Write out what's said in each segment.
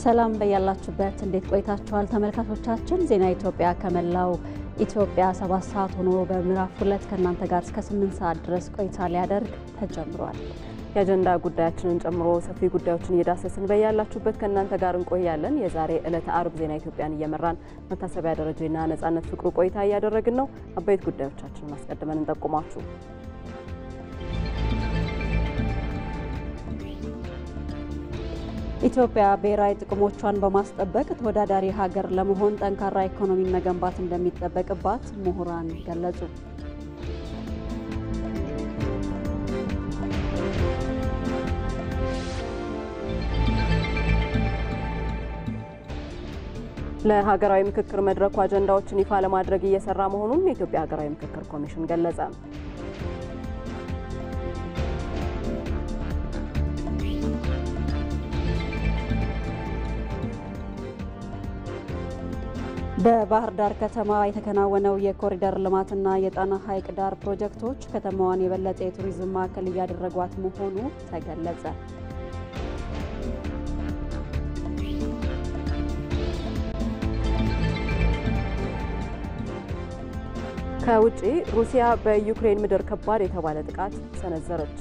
ሰላም በያላችሁበት እንዴት ቆይታችኋል ተመልካቾቻችን? ዜና ኢትዮጵያ ከመላው ኢትዮጵያ 7 ሰዓት ሆኖ በምዕራፍ 2 ከእናንተ ጋር እስከ 8 ሰዓት ድረስ ቆይታ ሊያደርግ ተጀምሯል። የአጀንዳ ጉዳያችንን ጨምሮ ሰፊ ጉዳዮችን እየዳሰስን በያላችሁበት ከእናንተ ጋር እንቆያለን። የዛሬ ዕለተ አርብ ዜና ኢትዮጵያን እየመራን መታሰቢያ ደረጃና ነጻነት ፍቅሩ ቆይታ እያደረግን ነው። አበይት ጉዳዮቻችንን አስቀድመን እንጠቁማችሁ። ኢትዮጵያ ብሔራዊ ጥቅሞቿን በማስጠበቅ ተወዳዳሪ ሀገር ለመሆን ጠንካራ ኢኮኖሚን መገንባት እንደሚጠበቅባት ምሁራን ገለጹ። ለሀገራዊ ምክክር መድረኩ አጀንዳዎችን ይፋ ለማድረግ እየሰራ መሆኑን የኢትዮጵያ ሀገራዊ ምክክር ኮሚሽን ገለጸ። በባህር ዳር ከተማ የተከናወነው የኮሪደር ልማትና የጣና ሐይቅ ዳር ፕሮጀክቶች ከተማዋን የበለጠ የቱሪዝም ማዕከል እያደረጓት መሆኑ ተገለጸ። ከውጪ ሩሲያ በዩክሬን ምድር ከባድ የተባለ ጥቃት ሰነዘረች።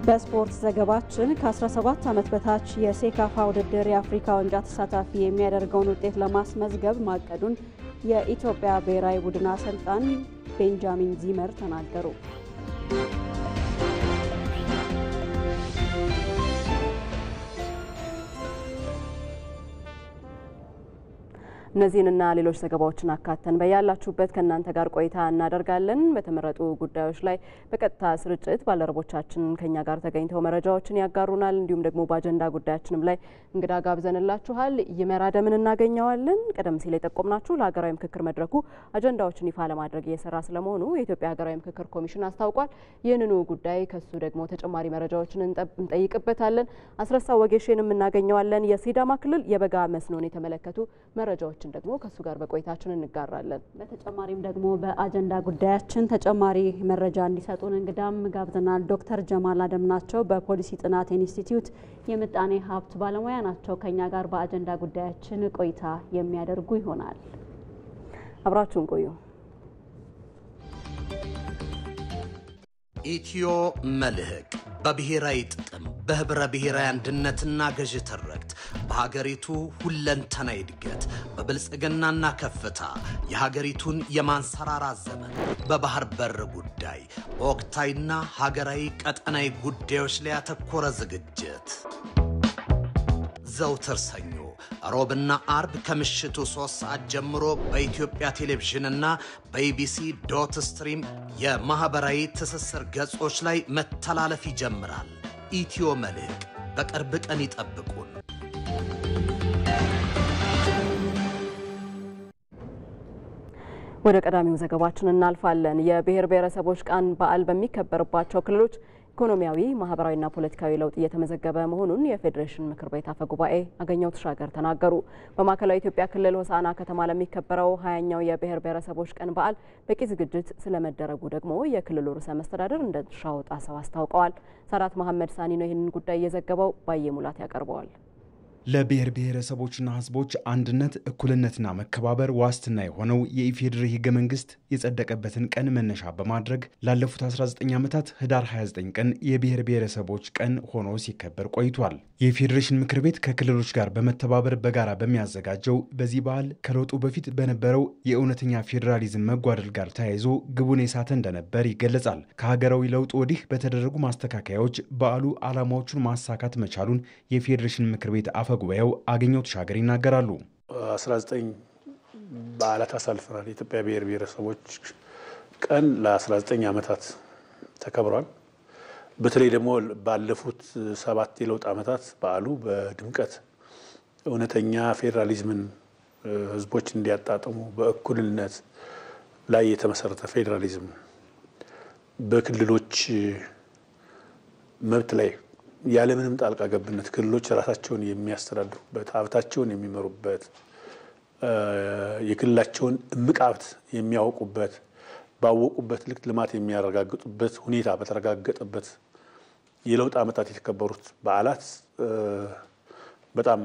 በስፖርት ዘገባችን ከ17 ዓመት በታች የሴካፋ ውድድር የአፍሪካ ዋንጫ ተሳታፊ የሚያደርገውን ውጤት ለማስመዝገብ ማቀዱን የኢትዮጵያ ብሔራዊ ቡድን አሰልጣኝ ቤንጃሚን ዚመር ተናገሩ። እነዚህንና ሌሎች ዘገባዎችን አካተን በያላችሁበት ከእናንተ ጋር ቆይታ እናደርጋለን። በተመረጡ ጉዳዮች ላይ በቀጥታ ስርጭት ባልደረቦቻችን ከኛ ጋር ተገኝተው መረጃዎችን ያጋሩናል። እንዲሁም ደግሞ በአጀንዳ ጉዳያችንም ላይ እንግዳ ጋብዘንላችኋል። ይመራ ደምን እናገኘዋለን። ቀደም ሲል የጠቆምናችሁ ለሀገራዊ ምክክር መድረኩ አጀንዳዎችን ይፋ ለማድረግ እየሰራ ስለመሆኑ የኢትዮጵያ ሀገራዊ ምክክር ኮሚሽን አስታውቋል። ይህንኑ ጉዳይ ከሱ ደግሞ ተጨማሪ መረጃዎችን እንጠይቅበታለን። አስረሳ ወጌሽንም እናገኘዋለን። የሲዳማ ክልል የበጋ መስኖን የተመለከቱ መረጃዎች ደግሞ ከሱ ጋር በቆይታችን እንጋራለን። በተጨማሪም ደግሞ በአጀንዳ ጉዳያችን ተጨማሪ መረጃ እንዲሰጡን እንግዳም ጋብዘናል። ዶክተር ጀማል አደም ናቸው። በፖሊሲ ጥናት ኢንስቲትዩት የምጣኔ ሀብት ባለሙያ ናቸው። ከኛ ጋር በአጀንዳ ጉዳያችን ቆይታ የሚያደርጉ ይሆናል። አብራችሁን ቆዩ። ኢትዮ መልህቅ በብሔራዊ ጥቅም በህብረ ብሔራዊ አንድነትና ገዥ ትርክት በሀገሪቱ ሁለንተናዊ እድገት በብልጽግናና ከፍታ የሀገሪቱን የማንሰራራት ዘመን በባህር በር ጉዳይ በወቅታዊና ሀገራዊ ቀጠናዊ ጉዳዮች ላይ ያተኮረ ዝግጅት ዘውትር ሰኞ ሮብና አርብ ከምሽቱ 3 ሰዓት ጀምሮ በኢትዮጵያ ቴሌቪዥንና በኢቢሲ.ስትሪም የማህበራዊ ትስስር ገጾች ላይ መተላለፍ ይጀምራል። ኢትዮ መልህቅ በቅርብ ቀን ይጠብቁን። ወደ ቀዳሚው ዘገባችን እናልፋለን። የብሔር ብሔረሰቦች ቀን በዓል በሚከበርባቸው ክልሎች ኢኮኖሚያዊ፣ ማህበራዊና ፖለቲካዊ ለውጥ እየተመዘገበ መሆኑን የፌዴሬሽን ምክር ቤት አፈ ጉባኤ አገኘሁ ተሻገር ተናገሩ። በማዕከላዊ ኢትዮጵያ ክልል ሆሳዕና ከተማ ለሚከበረው 20ኛው የብሔር ብሔረሰቦች ቀን በዓል በቂ ዝግጅት ስለመደረጉ ደግሞ የክልሉ ርዕሰ መስተዳድር እንደሻው ጣሰው አስታውቀዋል። ሰራት መሐመድ ሳኒ ነው ይህንን ጉዳይ እየዘገበው ባየሙላት ያቀርበዋል። ለብሔር ብሔረሰቦችና ህዝቦች አንድነት እኩልነትና መከባበር ዋስትና የሆነው የኢፌዴሪ ህገ መንግስት የጸደቀበትን ቀን መነሻ በማድረግ ላለፉት 19 ዓመታት ህዳር 29 ቀን የብሔር ብሔረሰቦች ቀን ሆኖ ሲከበር ቆይቷል። የፌዴሬሽን ምክር ቤት ከክልሎች ጋር በመተባበር በጋራ በሚያዘጋጀው በዚህ በዓል ከለውጡ በፊት በነበረው የእውነተኛ ፌዴራሊዝም መጓደል ጋር ተያይዞ ግቡን የሳተ እንደነበር ይገለጻል። ከሀገራዊ ለውጡ ወዲህ በተደረጉ ማስተካከያዎች በዓሉ ዓላማዎቹን ማሳካት መቻሉን የፌዴሬሽን ምክር ቤት አፈ ጉባኤው አገኘሁ ተሻገር ይናገራሉ። 19 በዓላት አሳልፈናል። የኢትዮጵያ ብሔር ብሔረሰቦች ቀን ለ19 ዓመታት ተከብሯል። በተለይ ደግሞ ባለፉት 7 የለውጥ ዓመታት በዓሉ በድምቀት እውነተኛ ፌዴራሊዝምን ህዝቦች እንዲያጣጥሙ በእኩልነት ላይ የተመሰረተ ፌዴራሊዝም በክልሎች መብት ላይ ያለምንም ጣልቃ ገብነት ክልሎች ራሳቸውን የሚያስተዳድሩበት ሀብታቸውን የሚመሩበት የክልላቸውን እምቅ ሀብት የሚያውቁበት ባወቁበት ልክ ልማት የሚያረጋግጡበት ሁኔታ በተረጋገጠበት የለውጥ ዓመታት የተከበሩት በዓላት በጣም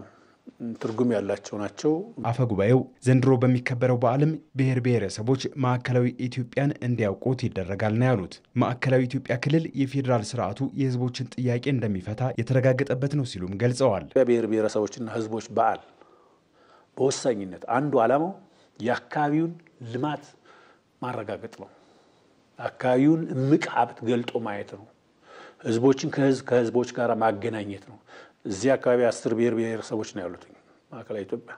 ትርጉም ያላቸው ናቸው። አፈ ጉባኤው ዘንድሮ በሚከበረው በዓልም ብሔር ብሔረሰቦች ማዕከላዊ ኢትዮጵያን እንዲያውቁት ይደረጋል ነው ያሉት። ማዕከላዊ ኢትዮጵያ ክልል የፌዴራል ስርዓቱ የህዝቦችን ጥያቄ እንደሚፈታ የተረጋገጠበት ነው ሲሉም ገልጸዋል። ብሔር ብሔረሰቦችና ህዝቦች በዓል በወሳኝነት አንዱ ዓላማው የአካባቢውን ልማት ማረጋገጥ ነው። አካባቢውን እምቅ ሀብት ገልጦ ማየት ነው። ህዝቦችን ከህዝቦች ጋር ማገናኘት ነው። እዚህ አካባቢ 10 ብሔር ብሔረሰቦች ነው ያሉት ማዕከላዊ ኢትዮጵያ።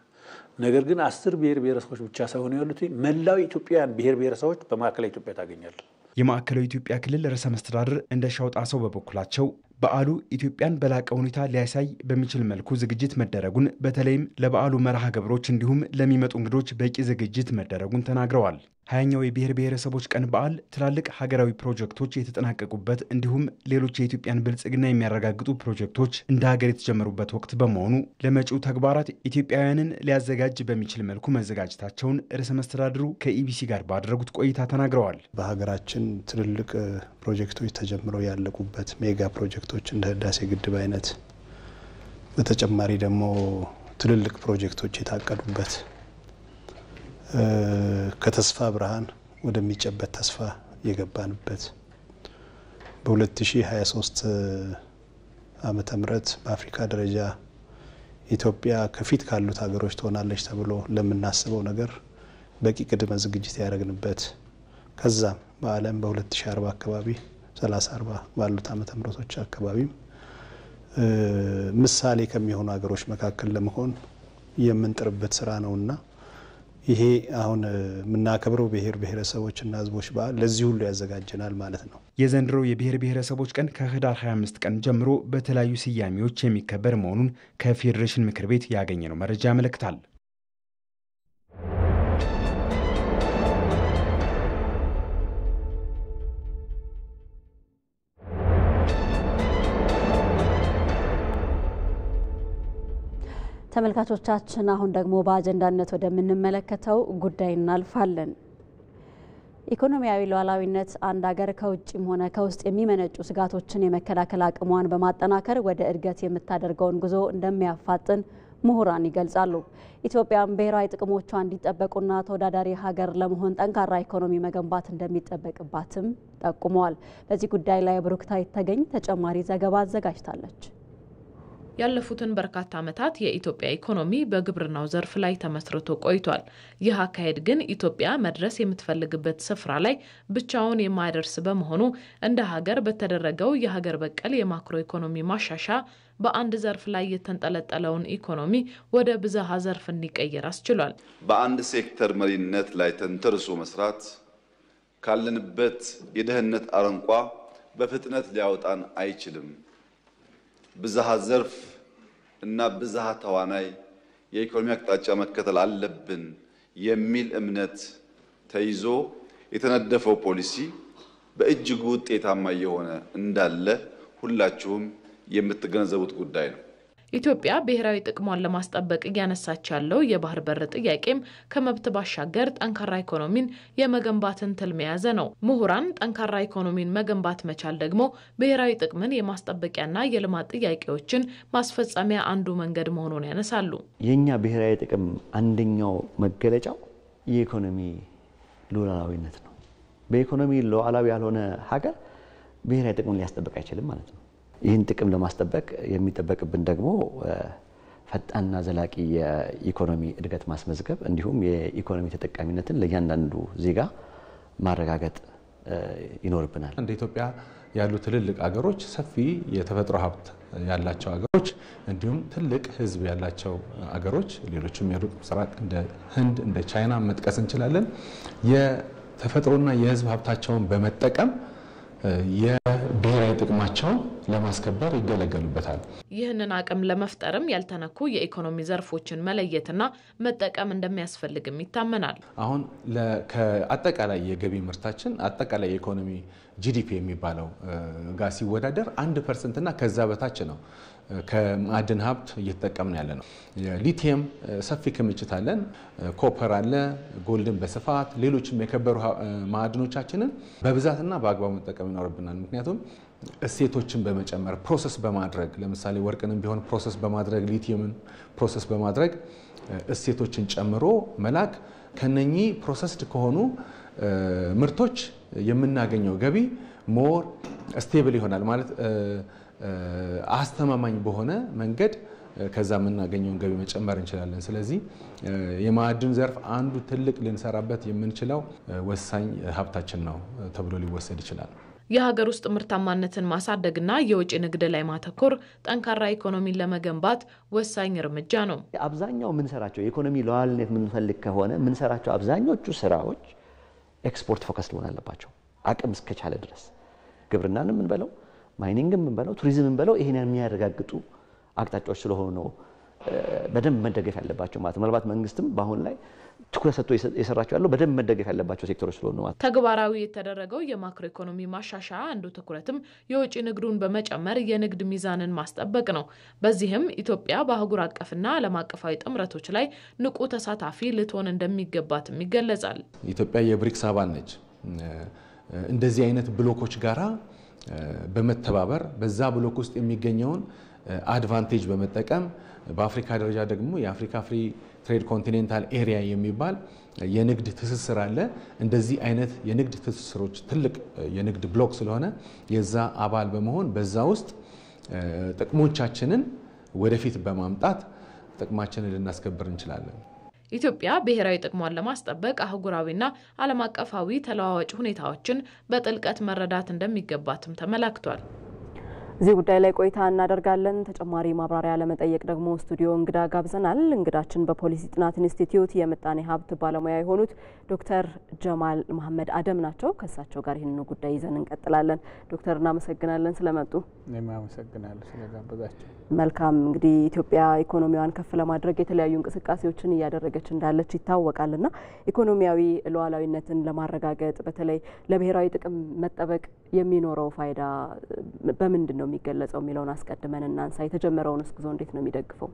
ነገር ግን 10 ብሔር ብሔረሰቦች ብቻ ሳይሆኑ ያሉት መላው ኢትዮጵያውያን ብሔር ብሔረሰቦች በማዕከላዊ ኢትዮጵያ ታገኛለህ። የማዕከላዊ ኢትዮጵያ ክልል ርዕሰ መስተዳድር እንደሻው ጣሰው በበኩላቸው በዓሉ ኢትዮጵያን በላቀ ሁኔታ ሊያሳይ በሚችል መልኩ ዝግጅት መደረጉን በተለይም ለበዓሉ መርሃ ግብሮች እንዲሁም ለሚመጡ እንግዶች በቂ ዝግጅት መደረጉን ተናግረዋል። 20ኛው የብሔር ብሔረሰቦች ቀን በዓል ትላልቅ ሀገራዊ ፕሮጀክቶች የተጠናቀቁበት እንዲሁም ሌሎች የኢትዮጵያን ብልጽግና የሚያረጋግጡ ፕሮጀክቶች እንደ ሀገር የተጀመሩበት ወቅት በመሆኑ ለመጪው ተግባራት ኢትዮጵያውያንን ሊያዘጋጅ በሚችል መልኩ መዘጋጀታቸውን ርዕሰ መስተዳድሩ ከኢቢሲ ጋር ባደረጉት ቆይታ ተናግረዋል። በሀገራችን ትልልቅ ፕሮጀክቶች ተጀምረው ያለቁበት ሜጋ ፕሮጀክቶች እንደ ህዳሴ ግድብ አይነት በተጨማሪ ደግሞ ትልልቅ ፕሮጀክቶች የታቀዱበት ከተስፋ ብርሃን ወደሚጨበት ተስፋ የገባንበት በ2023 ዓመተ ምህረት በአፍሪካ ደረጃ ኢትዮጵያ ከፊት ካሉት ሀገሮች ትሆናለች ተብሎ ለምናስበው ነገር በቂ ቅድመ ዝግጅት ያደረግንበት ከዛም በዓለም በ2040 አካባቢ 3040 ባሉት ዓመተ ምህረቶች አካባቢ ምሳሌ ከሚሆኑ ሀገሮች መካከል ለመሆን የምንጥርበት ስራ ነውና ይሄ አሁን የምናከብረው ብሔር ብሔረሰቦችና ህዝቦች በዓል ለዚህ ሁሉ ያዘጋጀናል ማለት ነው። የዘንድሮው የብሔር ብሔረሰቦች ቀን ከህዳር 25 ቀን ጀምሮ በተለያዩ ስያሜዎች የሚከበር መሆኑን ከፌዴሬሽን ምክር ቤት ያገኘነው መረጃ ያመለክታል። ተመልካቾቻችን አሁን ደግሞ በአጀንዳነት ወደምንመለከተው ጉዳይ እናልፋለን። ኢኮኖሚያዊ ሉዓላዊነት አንድ ሀገር ከውጭም ሆነ ከውስጥ የሚመነጩ ስጋቶችን የመከላከል አቅሟን በማጠናከር ወደ እድገት የምታደርገውን ጉዞ እንደሚያፋጥን ምሁራን ይገልጻሉ። ኢትዮጵያም ብሔራዊ ጥቅሞቿ እንዲጠበቁና ተወዳዳሪ ሀገር ለመሆን ጠንካራ ኢኮኖሚ መገንባት እንደሚጠበቅባትም ጠቁመዋል። በዚህ ጉዳይ ላይ ብሩክታይት ተገኝ ተጨማሪ ዘገባ አዘጋጅታለች። ያለፉትን በርካታ ዓመታት የኢትዮጵያ ኢኮኖሚ በግብርናው ዘርፍ ላይ ተመስርቶ ቆይቷል። ይህ አካሄድ ግን ኢትዮጵያ መድረስ የምትፈልግበት ስፍራ ላይ ብቻውን የማይደርስ በመሆኑ እንደ ሀገር በተደረገው የሀገር በቀል የማክሮ ኢኮኖሚ ማሻሻያ በአንድ ዘርፍ ላይ የተንጠለጠለውን ኢኮኖሚ ወደ ብዝሃ ዘርፍ እንዲቀየር አስችሏል። በአንድ ሴክተር መሪነት ላይ ተንተርሶ መስራት ካለንበት የድህነት አረንቋ በፍጥነት ሊያወጣን አይችልም። ብዝሃ ዘርፍ እና ብዝሃ ተዋናይ የኢኮኖሚ አቅጣጫ መከተል አለብን የሚል እምነት ተይዞ የተነደፈው ፖሊሲ በእጅጉ ውጤታማ የሆነ እንዳለ ሁላችሁም የምትገነዘቡት ጉዳይ ነው። ኢትዮጵያ ብሔራዊ ጥቅሟን ለማስጠበቅ እያነሳች ያለው የባህር በር ጥያቄም ከመብት ባሻገር ጠንካራ ኢኮኖሚን የመገንባትን ትልም የያዘ ነው። ምሁራን ጠንካራ ኢኮኖሚን መገንባት መቻል ደግሞ ብሔራዊ ጥቅምን የማስጠበቂያና የልማት ጥያቄዎችን ማስፈጸሚያ አንዱ መንገድ መሆኑን ያነሳሉ። የኛ ብሔራዊ ጥቅም አንደኛው መገለጫው የኢኮኖሚ ሉዓላዊነት ነው። በኢኮኖሚ ሉዓላዊ ያልሆነ ሀገር ብሔራዊ ጥቅምን ሊያስጠብቅ አይችልም ማለት ነው። ይህን ጥቅም ለማስጠበቅ የሚጠበቅብን ደግሞ ፈጣንና ዘላቂ የኢኮኖሚ እድገት ማስመዝገብ እንዲሁም የኢኮኖሚ ተጠቃሚነትን ለእያንዳንዱ ዜጋ ማረጋገጥ ይኖርብናል። እንደ ኢትዮጵያ ያሉ ትልልቅ አገሮች ሰፊ የተፈጥሮ ሀብት ያላቸው አገሮች እንዲሁም ትልቅ ሕዝብ ያላቸው አገሮች ሌሎችም የሩቅ ምስራቅ እንደ ህንድ እንደ ቻይና መጥቀስ እንችላለን። የተፈጥሮና የሕዝብ ሀብታቸውን በመጠቀም የብሔራዊ ጥቅማቸውን ለማስከበር ይገለገሉበታል። ይህንን አቅም ለመፍጠርም ያልተነኩ የኢኮኖሚ ዘርፎችን መለየትና መጠቀም እንደሚያስፈልግም ይታመናል። አሁን ከአጠቃላይ የገቢ ምርታችን አጠቃላይ የኢኮኖሚ ጂዲፒ የሚባለው ጋር ሲወዳደር 1% እና ከዛ በታች ነው። ከማዕድን ሀብት እየተጠቀምን ያለ ነው። ሊቲየም ሰፊ ክምችት አለን፣ ኮፐር አለ፣ ጎልድን በስፋት ሌሎችም የከበሩ ማዕድኖቻችንን በብዛትና በአግባቡ መጠቀም ይኖርብናል። ምክንያቱም እሴቶችን በመጨመር ፕሮሰስ በማድረግ ለምሳሌ ወርቅንም ቢሆን ፕሮሰስ በማድረግ ሊቲየምን ፕሮሰስ በማድረግ እሴቶችን ጨምሮ መላክ ከነኚህ ፕሮሰስድ ከሆኑ ምርቶች የምናገኘው ገቢ ሞር ስቴብል ይሆናል ማለት አስተማማኝ በሆነ መንገድ ከዛ የምናገኘውን ገቢ መጨመር እንችላለን። ስለዚህ የማዕድን ዘርፍ አንዱ ትልቅ ልንሰራበት የምንችለው ወሳኝ ሀብታችን ነው ተብሎ ሊወሰድ ይችላል። የሀገር ውስጥ ምርታማነትን ማሳደግና የውጭ ንግድ ላይ ማተኮር ጠንካራ ኢኮኖሚን ለመገንባት ወሳኝ እርምጃ ነው። አብዛኛው የምንሰራቸው የኢኮኖሚ ሉዓላዊነት የምንፈልግ ከሆነ የምንሰራቸው አብዛኞቹ ስራዎች ኤክስፖርት ፎከስ ሊሆን አለባቸው። አቅም እስከቻለ ድረስ ግብርናንም እንበለው ማይኒንግም እንበለው ቱሪዝምም እንበለው ይሄን የሚያረጋግጡ አቅጣጫዎች ስለሆኑ ነው በደንብ መደገፍ ያለባቸው ማለት ነው። ምናልባት መንግስትም በአሁን ላይ ትኩረት ሰጥቶ የሰራቸው ያለው በደንብ መደገፍ ያለባቸው ሴክተሮች ስለሆኑ ማለት ነው። ተግባራዊ የተደረገው የማክሮ ኢኮኖሚ ማሻሻያ አንዱ ትኩረትም የውጭ ንግዱን በመጨመር የንግድ ሚዛንን ማስጠበቅ ነው። በዚህም ኢትዮጵያ በአህጉር አቀፍና ዓለም አቀፋዊ ጥምረቶች ላይ ንቁ ተሳታፊ ልትሆን እንደሚገባትም ይገለጻል። ኢትዮጵያ የብሪክስ አባል ነች። እንደዚህ አይነት ብሎኮች ጋራ በመተባበር በዛ ብሎክ ውስጥ የሚገኘውን አድቫንቴጅ በመጠቀም በአፍሪካ ደረጃ ደግሞ የአፍሪካ ፍሪ ትሬድ ኮንቲኔንታል ኤሪያ የሚባል የንግድ ትስስር አለ። እንደዚህ አይነት የንግድ ትስስሮች ትልቅ የንግድ ብሎክ ስለሆነ የዛ አባል በመሆን በዛ ውስጥ ጥቅሞቻችንን ወደፊት በማምጣት ጥቅማችንን ልናስከብር እንችላለን። ኢትዮጵያ ብሔራዊ ጥቅሟን ለማስጠበቅ አህጉራዊና ዓለም አቀፋዊ ተለዋዋጭ ሁኔታዎችን በጥልቀት መረዳት እንደሚገባትም ተመላክቷል። እዚህ ጉዳይ ላይ ቆይታ እናደርጋለን። ተጨማሪ ማብራሪያ ለመጠየቅ ደግሞ ስቱዲዮ እንግዳ ጋብዘናል። እንግዳችን በፖሊሲ ጥናት ኢንስቲትዩት የምጣኔ ሀብት ባለሙያ የሆኑት ዶክተር ጀማል መሐመድ አደም ናቸው። ከእሳቸው ጋር ይህንን ጉዳይ ይዘን እንቀጥላለን። ዶክተር እናመሰግናለን ስለመጡ። እኔም አመሰግናለሁ ስለጋበዛችሁ። መልካም። እንግዲህ ኢትዮጵያ ኢኮኖሚዋን ከፍ ለማድረግ የተለያዩ እንቅስቃሴዎችን እያደረገች እንዳለች ይታወቃልና ኢኮኖሚያዊ ሉዓላዊነትን ለማረጋገጥ በተለይ ለብሔራዊ ጥቅም መጠበቅ የሚኖረው ፋይዳ በምንድን ነው የሚገለጸው የሚለውን አስቀድመን እናንሳ። የተጀመረውን ጉዞ እንዴት ነው የሚደግፈው?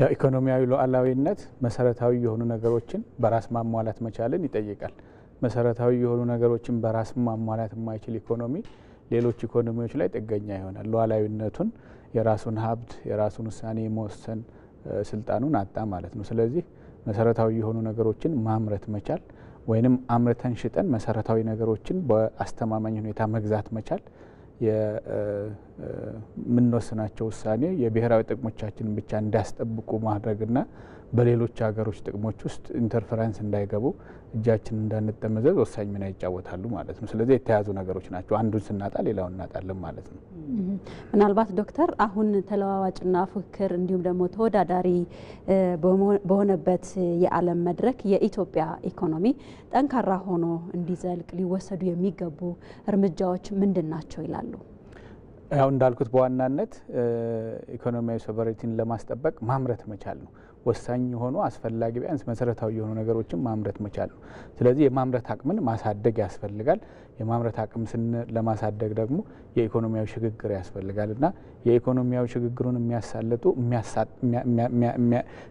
ኢኮኖሚያዊ ሉዓላዊነት መሰረታዊ የሆኑ ነገሮችን በራስ ማሟላት መቻልን ይጠይቃል። መሰረታዊ የሆኑ ነገሮችን በራስ ማሟላት የማይችል ኢኮኖሚ ሌሎች ኢኮኖሚዎች ላይ ጥገኛ ይሆናል። ሉዓላዊነቱን የራሱን ሀብት የራሱን ውሳኔ የመወሰን ስልጣኑን አጣ ማለት ነው። ስለዚህ መሰረታዊ የሆኑ ነገሮችን ማምረት መቻል ወይንም አምርተን ሽጠን መሰረታዊ ነገሮችን በአስተማማኝ ሁኔታ መግዛት መቻል የምንወስናቸው ውሳኔ የብሔራዊ ጥቅሞቻችንን ብቻ እንዲያስጠብቁ ማድረግና በሌሎች ሀገሮች ጥቅሞች ውስጥ ኢንተርፈረንስ እንዳይገቡ እጃችንን እንዳንጠመዘዝ ወሳኝ ሚና ይጫወታሉ ማለት ነው። ስለዚህ የተያዙ ነገሮች ናቸው። አንዱን ስናጣ ሌላውን እናጣለን ማለት ነው። ምናልባት ዶክተር አሁን ተለዋዋጭና ፉክክር እንዲሁም ደግሞ ተወዳዳሪ በሆነበት የዓለም መድረክ የኢትዮጵያ ኢኮኖሚ ጠንካራ ሆኖ እንዲዘልቅ ሊወሰዱ የሚገቡ እርምጃዎች ምንድን ናቸው ይላሉ? ያው እንዳልኩት በዋናነት ኢኮኖሚያዊ ሶቨሬኒቲን ለማስጠበቅ ማምረት መቻል ነው። ወሳኝ የሆኑ አስፈላጊ ቢያንስ መሰረታዊ የሆኑ ነገሮችን ማምረት መቻል ነው። ስለዚህ የማምረት አቅምን ማሳደግ ያስፈልጋል። የማምረት አቅም ለማሳደግ ደግሞ የኢኮኖሚያዊ ሽግግር ያስፈልጋልና የኢኮኖሚያዊ ሽግግሩን የሚያሳልጡ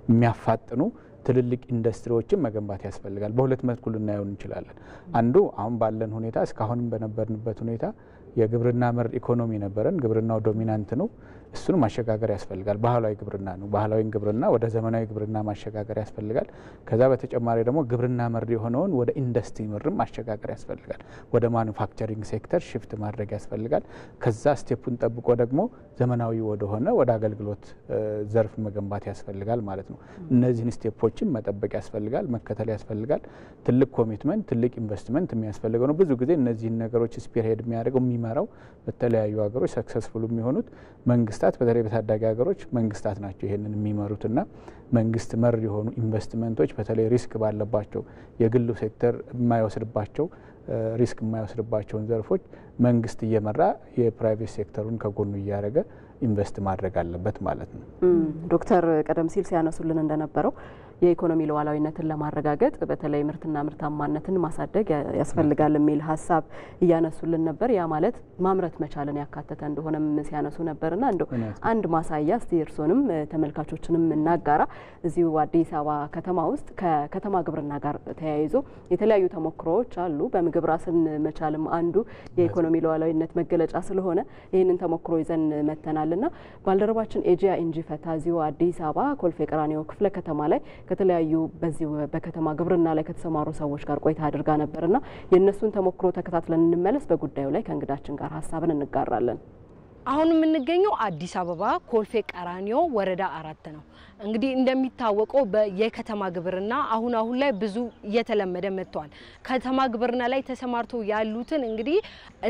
የሚያፋጥኑ ትልልቅ ኢንዱስትሪዎችን መገንባት ያስፈልጋል። በሁለት መልኩ ልናየው እንችላለን። አንዱ አሁን ባለን ሁኔታ እስካሁንም በነበርንበት ሁኔታ የግብርና መር ኢኮኖሚ ነበረን። ግብርናው ዶሚናንት ነው። እሱን ማሸጋገር ያስፈልጋል። ባህላዊ ግብርና ነው። ባህላዊ ግብርና ወደ ዘመናዊ ግብርና ማሸጋገር ያስፈልጋል። ከዛ በተጨማሪ ደግሞ ግብርና መር የሆነውን ወደ ኢንዱስትሪ መርም ማሸጋገር ያስፈልጋል። ወደ ማኑፋክቸሪንግ ሴክተር ሽፍት ማድረግ ያስፈልጋል። ከዛ ስቴፑን ጠብቆ ደግሞ ዘመናዊ ወደሆነ ወደ አገልግሎት ዘርፍ መገንባት ያስፈልጋል ማለት ነው። እነዚህን ስቴፖችን መጠበቅ ያስፈልጋል፣ መከተል ያስፈልጋል። ትልቅ ኮሚትመንት፣ ትልቅ ኢንቨስትመንት የሚያስፈልገው ነው። ብዙ ጊዜ እነዚህን ነገሮች ስፒርሄድ የሚያደርገው የሚመራው በተለያዩ ሀገሮች ሰክሰስፉል የሚሆኑት መንግስታት፣ በተለይ በታዳጊ ሀገሮች መንግስታት ናቸው ይሄንን የሚመሩትና መንግስት መር የሆኑ ኢንቨስትመንቶች በተለይ ሪስክ ባለባቸው የግሉ ሴክተር የማይወስድባቸው ሪስክ የማይወስድባቸውን ዘርፎች መንግስት እየመራ የፕራይቬት ሴክተሩን ከጎኑ እያደረገ ኢንቨስት ማድረግ አለበት ማለት ነው። ዶክተር ቀደም ሲል ሲያነሱልን እንደነበረው የኢኮኖሚ ሉዓላዊነትን ለማረጋገጥ በተለይ ምርትና ምርታማነትን ማሳደግ ያስፈልጋል የሚል ሀሳብ እያነሱልን ነበር። ያ ማለት ማምረት መቻልን ያካተተ እንደሆነም ሲያነሱ ነበርና እንደው አንድ ማሳያ እስቲ እርሶንም ተመልካቾችንም እናጋራ። እዚሁ አዲስ አበባ ከተማ ውስጥ ከከተማ ግብርና ጋር ተያይዞ የተለያዩ ተሞክሮዎች አሉ። በምግብ ራስን መቻልም አንዱ የኢኮኖሚ ሉዓላዊነት መገለጫ ስለሆነ ይህንን ተሞክሮ ይዘን መተናልና ባልደረባችን ኤጂያ ኢንጂ ፈታ እዚሁ አዲስ አበባ ኮልፌ ቀራኒዮ ክፍለ ከተማ ላይ ከተለያዩ በዚሁ በከተማ ግብርና ላይ ከተሰማሩ ሰዎች ጋር ቆይታ አድርጋ ነበርና የነሱን ተሞክሮ ተከታትለን እንመለስ። በጉዳዩ ላይ ከእንግዳችን ጋር ሀሳብን እንጋራለን። አሁን የምንገኘው አዲስ አበባ ኮልፌ ቀራኒዮ ወረዳ 4 ነው። እንግዲህ እንደሚታወቀው የከተማ ግብርና አሁን ላይ ብዙ እየተለመደ መጥቷል። ከተማ ግብርና ላይ ተሰማርተው ያሉትን እንግዲህ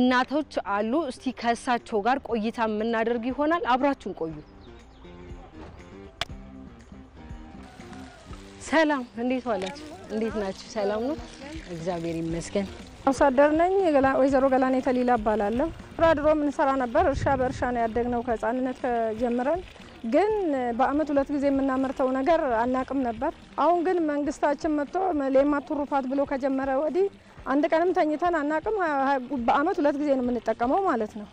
እናቶች አሉ። እስቲ ከእሳቸው ጋር ቆይታ የምናደርግ ይሆናል። አብራችሁን ቆዩ። ሰላም፣ እንዴት ዋላችሁ? እንዴት ናችሁ? ሰላም ነው? እግዚአብሔር ይመስገን። አሳደር ነኝ። ወይዘሮ ገላኔ ተሊላ እባላለሁ። ድሮ ምን ሰራ ነበር? እርሻ በእርሻ ነው ያደግነው ከህፃንነት ጀምረን። ግን በአመት 2 ጊዜ የምናመርተው ነገር አናቅም ነበር። አሁን ግን መንግስታችን መጥቶ ሌማት ትሩፋት ብሎ ከጀመረ ወዲህ አንድ ቀንም ተኝተን አናቅም። በአመት 2 ጊዜ ነው የምንጠቀመው ማለት ነው።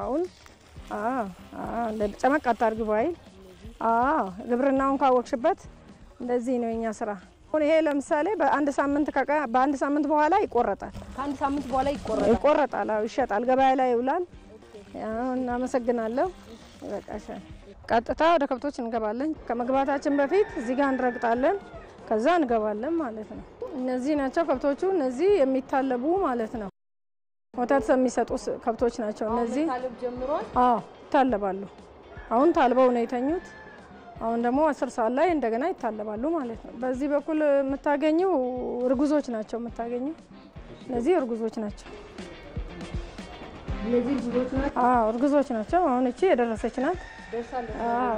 አሁን ጨመቅ አታርግ ባይ ግብርናውን ካወቅሽበት እንደዚህ ነው የኛ ስራ። ይሄ ለምሳሌ በአንድ ሳምንት በኋላ ይቆረጣል። ከአንድ ሳምንት በኋላ ይቆረጣል። ይሸጣል፣ ገበያ ላይ ይውላል። እናመሰግናለሁ። በቃሽ። ቀጥታ ወደ ከብቶች እንገባለን። ከመግባታችን በፊት እዚህ ጋር እንረግጣለን፣ ከዛ እንገባለን ማለት ነው። እነዚህ ናቸው ከብቶቹ። እነዚህ የሚታለቡ ማለት ነው። ወተት የሚሰጡ ከብቶች ናቸው እነዚህ። ይታለባሉ። አሁን ታልበው ነው የተኙት። አሁን ደግሞ 10 ሰዓት ላይ እንደገና ይታለባሉ ማለት ነው። በዚህ በኩል የምታገኙ እርጉዞች ናቸው የምታገኙ። እነዚህ እርጉዞች ናቸው። እርጉዞች ናቸው። አሁን እቺ የደረሰች ናት።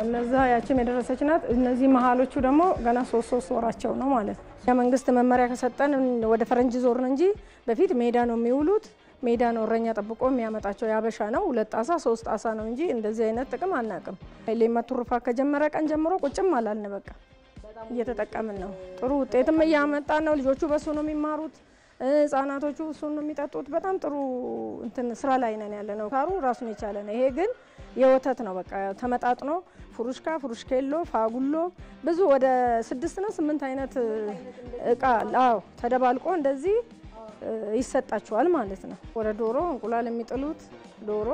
እነዛ ያቺም የደረሰች ናት። እነዚህ መሀሎቹ ደግሞ ገና 3 ወራቸው ነው ማለት ነው። የመንግስት መመሪያ ከሰጠን ወደ ፈረንጅ ዞርን እንጂ በፊት ሜዳ ነው የሚውሉት። ሜዳ ነው እረኛ ጠብቆ የሚያመጣቸው። ያበሻ ነው 2 ጣሳ 3 ጣሳ ነው እንጂ እንደዚህ አይነት ጥቅም አናቅም። ሌማት ትሩፋት ከጀመረ ቀን ጀምሮ ቁጭም አላልን። በቃ እየተጠቀምን ነው። ጥሩ ውጤትም እያመጣን ነው። ልጆቹ በሱ ነው የሚማሩት። ህጻናቶቹ እሱ ነው የሚጠጡት። በጣም ጥሩ ስራ ላይ ነን ያለነው። ካሩ ራሱን የቻለ ነው። ይሄ ግን የወተት ነው። በቃ ተመጣጥኖ ፍሩሽካ፣ ፍሩሽኬሎ፣ ፋጉሎ ብዙ ወደ 6 ነው 8 አይነት እቃ ተደባልቆ እንደዚህ ይሰጣቸዋል ማለት ነው። ወደ ዶሮ እንቁላል የሚጥሉት ዶሮ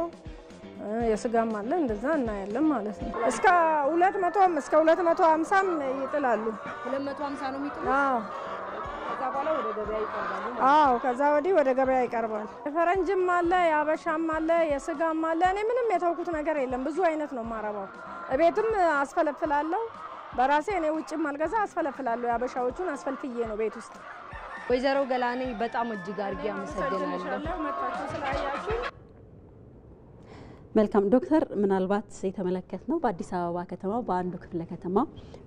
የስጋም አለ እንደዛ እናያለን ማለት ነው። እስከ 200 እስከ 250 ይጥላሉ። 250 ነው የሚጥሉት። ከዛ በኋላ ወደ ገበያ ይቀርባሉ። ከዛ ወዲህ ወደ ገበያ ይቀርባል። የፈረንጅም አለ፣ የአበሻም አለ፣ የስጋም አለ። እኔ ምንም የተውኩት ነገር የለም። ብዙ አይነት ነው ማረባው። እቤትም አስፈለፍላለሁ በራሴ። እኔ ውጭም አልገዛ አስፈለፍላለሁ። የአበሻዎቹን አስፈልፍዬ ነው ቤት ውስጥ። ወይዘሮ ገላኔ በጣም እጅግ አድርጌ አመሰግናለሁ። መልካም ዶክተር፣ ምናልባት የተመለከትነው በአዲስ አበባ ከተማ በአንዱ ክፍለ ከተማ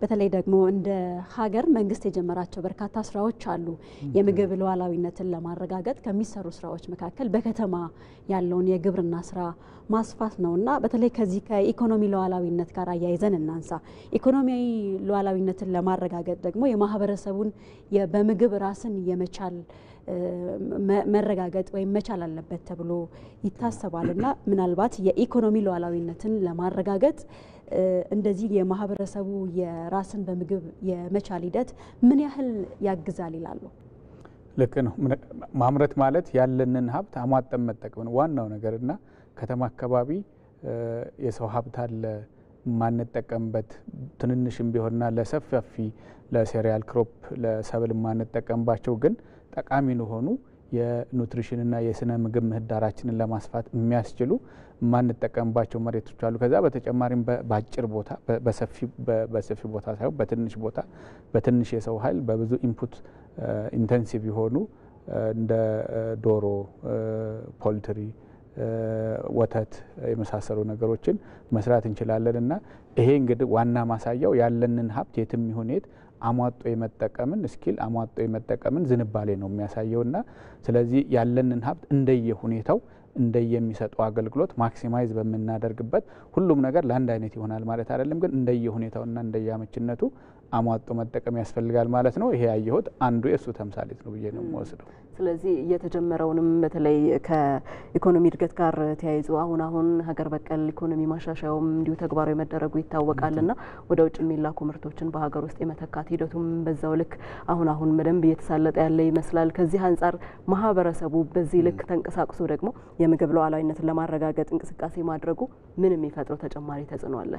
በተለይ ደግሞ እንደ ሀገር መንግስት የጀመራቸው በርካታ ስራዎች አሉ። የምግብ ሉዓላዊነትን ለማረጋገጥ ከሚሰሩ ስራዎች መካከል በከተማ ያለውን የግብርና ስራ ማስፋት ነውና በተለይ ከዚህ ከኢኮኖሚ ሉዓላዊነት ጋር አያይዘን እናንሳ። ኢኮኖሚያዊ ሉዓላዊነትን ለማረጋገጥ ደግሞ የማህበረሰቡን በምግብ ራስን የመቻል መረጋገጥ ወይም መቻል አለበት ተብሎ ይታሰባልና ምናልባት የኢኮኖሚ ሉዓላዊነትን ለማረጋገጥ እንደዚህ የማህበረሰቡ የራስን በምግብ የመቻል ሂደት ምን ያህል ያግዛል ይላሉ? ልክ ነው። ማምረት ማለት ያለንን ሀብት አሟጠን መጠቀም ነው ዋናው ነገርና ከተማ አካባቢ የሰው ሀብት አለ ማንጠቀምበት ትንንሽም ቢሆንና ለሰፋፊ ለሴሪያል ክሮፕ ለሰብል ማንጠቀምባቸው ግን ጠቃሚ የሆኑ የኑትሪሽንና የስነ ምግብ ምህዳራችንን ለማስፋት የሚያስችሉ ማንጠቀምባቸው መሬቶች አሉ። ከዛ በተጨማሪም በአጭር ቦታ በሰፊ ቦታ ሳይሆን በትንሽ ቦታ በትንሽ የሰው ኃይል በብዙ ኢንፑት ኢንቴንሲቭ የሆኑ እንደ ዶሮ፣ ፖልትሪ፣ ወተት የመሳሰሉ ነገሮችን መስራት እንችላለን እና ይሄ እንግዲህ ዋና ማሳያው ያለንን ሀብት የትም ይሁን የት አሟጦ የመጠቀምን ስኪል አሟጦ የመጠቀምን ዝንባሌ ነው የሚያሳየውና ስለዚህ ያለንን ሀብት እንደየሁኔታው እንደየሚሰጠው አገልግሎት ማክሲማይዝ በመናደርግበት ሁሉም ነገር ለአንድ አይነት ይሆናል ማለት አይደለም፣ ግን እንደየሁኔታውና እንደየአመችነቱ አሟጦ መጠቀም ያስፈልጋል ማለት ነው። ይሄ ያየሁት አንዱ የሱ ተምሳሌት ነው ብዬ ነው የምወስደው። ስለዚህ የተጀመረውንም በተለይ ከኢኮኖሚ እድገት ጋር ተያይዞ አሁን ሀገር በቀል ኢኮኖሚ ማሻሻያውም እንዲሁ ተግባራዊ መደረጉ ይታወቃልና ወደ ውጭ የሚላኩ ምርቶችን በሀገር ውስጥ የመተካት ሂደቱም በዛው ልክ አሁን በደንብ እየተሳለጠ ያለ ይመስላል። ከዚህ አንጻር ማህበረሰቡ በዚህ ልክ ተንቀሳቅሶ ደግሞ የምግብ ሉዓላዊነትን ለማረጋገጥ እንቅስቃሴ ማድረጉ ምን የሚፈጥረው ተጨማሪ ተጽዕኖ አለ?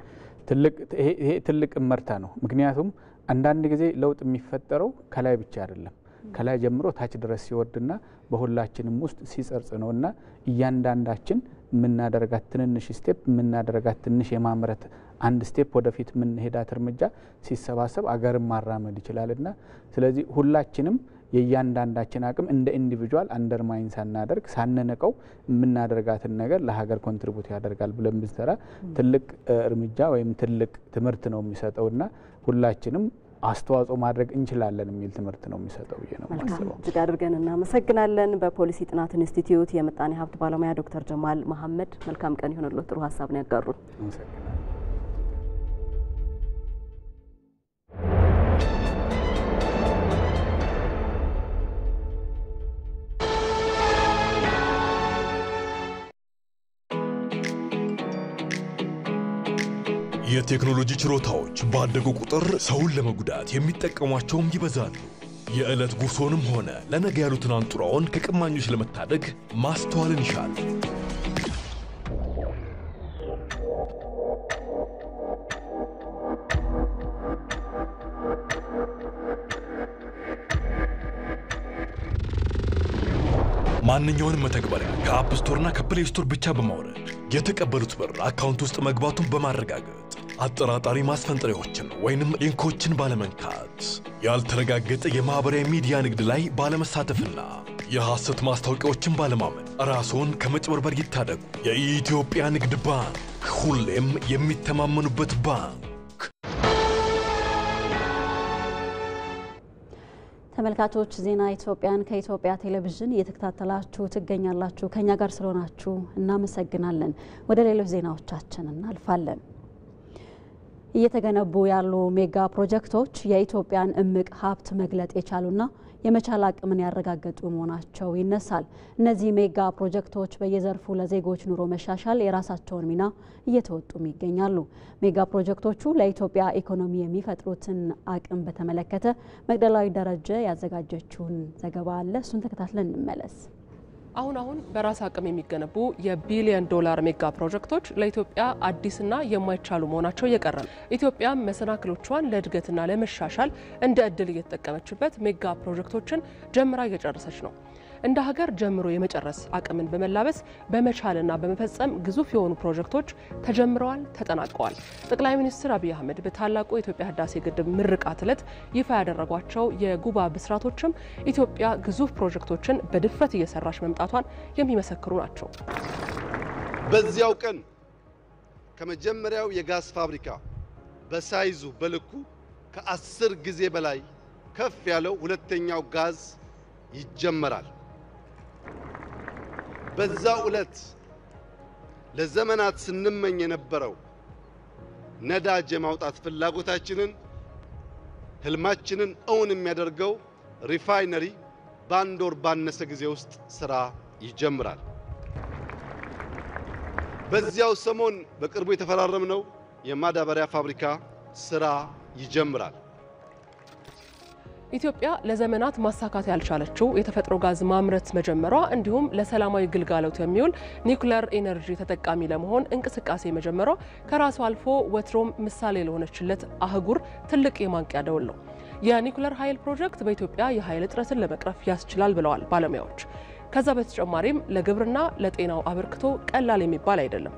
ይሄ ትልቅ እመርታ ነው። ምክንያቱም አንዳንድ ጊዜ ለውጥ የሚፈጠረው ከላይ ብቻ አይደለም፣ ከላይ ጀምሮ ታች ድረስ ሲወርድና በሁላችንም ውስጥ ሲጸርጽ ነውና እያንዳንዳችን የምናደርጋት ትንንሽ ስቴፕ የምናደርጋት ትንሽ የማምረት አንድ ስቴፕ ወደፊት የምንሄዳት እርምጃ ሲሰባሰብ አገርን ማራመድ ይችላልና ስለዚህ ሁላችንም የእያንዳንዳችን አቅም እንደ ኢንዲቪጁዋል አንደርማይን ሳናደርግ ሳንነቀው የምናደርጋትን ነገር ለሀገር ኮንትሪቡት ያደርጋል ብለን ብንሰራ ትልቅ እርምጃ ወይም ትልቅ ትምህርት ነው የሚሰጠውና ሁላችንም አስተዋጽኦ ማድረግ እንችላለን የሚል ትምህርት ነው የሚሰጠው ብዬ ነው የማስበው። እጅግ አድርገን እናመሰግናለን። በፖሊሲ ጥናት ኢንስቲትዩት የምጣኔ ሀብት ባለሙያ ዶክተር ጀማል መሐመድ መልካም ቀን ይሁንልዎት። ጥሩ ሀሳብ ነው ያጋሩን። የቴክኖሎጂ ችሎታዎች ባደጉ ቁጥር ሰውን ለመጉዳት የሚጠቀሟቸውም ይበዛሉ። የዕለት ጉርሶንም ሆነ ለነገ ያሉትን አንጡራውን ከቀማኞች ለመታደግ ማስተዋልን ይሻል። ማንኛውንም መተግበሪያ ከአፕ ስቶርና ከፕሌይ ስቶር ብቻ በማውረድ የተቀበሉት ብር አካውንት ውስጥ መግባቱን በማረጋገጥ አጠራጣሪ ማስፈንጠሪያዎችን ወይንም ሊንኮችን ባለመንካት ያልተረጋገጠ የማህበራዊ ሚዲያ ንግድ ላይ ባለመሳተፍና የሐሰት ማስታወቂያዎችን ባለማመን ራስዎን ከመጭበርበር ይታደጉ። የኢትዮጵያ ንግድ ባንክ ሁሌም የሚተማመኑበት ባንክ። ተመልካቾች ዜና ኢትዮጵያን ከኢትዮጵያ ቴሌቪዥን እየተከታተላችሁ ትገኛላችሁ። ከኛ ጋር ስለሆናችሁ እናመሰግናለን። ወደ ሌሎች ዜናዎቻችን እናልፋለን። እየተገነቡ ያሉ ሜጋ ፕሮጀክቶች የኢትዮጵያን እምቅ ሀብት መግለጥ የቻሉና የመቻል አቅምን ያረጋገጡ መሆናቸው ይነሳል። እነዚህ ሜጋ ፕሮጀክቶች በየዘርፉ ለዜጎች ኑሮ መሻሻል የራሳቸውን ሚና እየተወጡም ይገኛሉ። ሜጋ ፕሮጀክቶቹ ለኢትዮጵያ ኢኮኖሚ የሚፈጥሩትን አቅም በተመለከተ መቅደላዊ ደረጀ ያዘጋጀችውን ዘገባ አለ። እሱን ተከታትለን እንመለስ። አሁን በራስ አቅም የሚገነቡ የቢሊዮን ዶላር ሜጋ ፕሮጀክቶች ለኢትዮጵያ አዲስና የማይቻሉ መሆናቸው እየቀረ ነው። ኢትዮጵያ መሰናክሎቿን ለእድገትና ለመሻሻል እንደ እድል እየተጠቀመችበት ሜጋ ፕሮጀክቶችን ጀምራ እየጨረሰች ነው። እንደ ሀገር ጀምሮ የመጨረስ አቅምን በመላበስ በመቻልና በመፈጸም ግዙፍ የሆኑ ፕሮጀክቶች ተጀምረዋል፣ ተጠናቀዋል። ጠቅላይ ሚኒስትር አብይ አህመድ በታላቁ የኢትዮጵያ ህዳሴ ግድብ ምርቃት ዕለት ይፋ ያደረጓቸው የጉባ ብስራቶችም ኢትዮጵያ ግዙፍ ፕሮጀክቶችን በድፍረት እየሰራች መምጣቷን የሚመሰክሩ ናቸው። በዚያው ቀን ከመጀመሪያው የጋዝ ፋብሪካ በሳይዙ በልኩ ከ10 ጊዜ በላይ ከፍ ያለው ሁለተኛው ጋዝ ይጀመራል። በዛው ዕለት ለዘመናት ስንመኝ የነበረው ነዳጅ የማውጣት ፍላጎታችንን ህልማችንን እውን የሚያደርገው ሪፋይነሪ በአንድ ወር ባነሰ ጊዜ ውስጥ ስራ ይጀምራል። በዚያው ሰሞን በቅርቡ የተፈራረምነው የማዳበሪያ ፋብሪካ ስራ ይጀምራል። ኢትዮጵያ ለዘመናት ማሳካት ያልቻለችው የተፈጥሮ ጋዝ ማምረት መጀመሯ እንዲሁም ለሰላማዊ ግልጋሎት የሚውል ኒውክሌር ኢነርጂ ተጠቃሚ ለመሆን እንቅስቃሴ መጀመሯ ከራሱ አልፎ ወትሮም ምሳሌ ለሆነችለት አህጉር ትልቅ የማንቂያ ደወል ነው። የኒውክሌር ኃይል ፕሮጀክት በኢትዮጵያ የኃይል እጥረትን ለመቅረፍ ያስችላል ብለዋል ባለሙያዎች። ከዛ በተጨማሪም ለግብርና ለጤናው አበርክቶ ቀላል የሚባል አይደለም።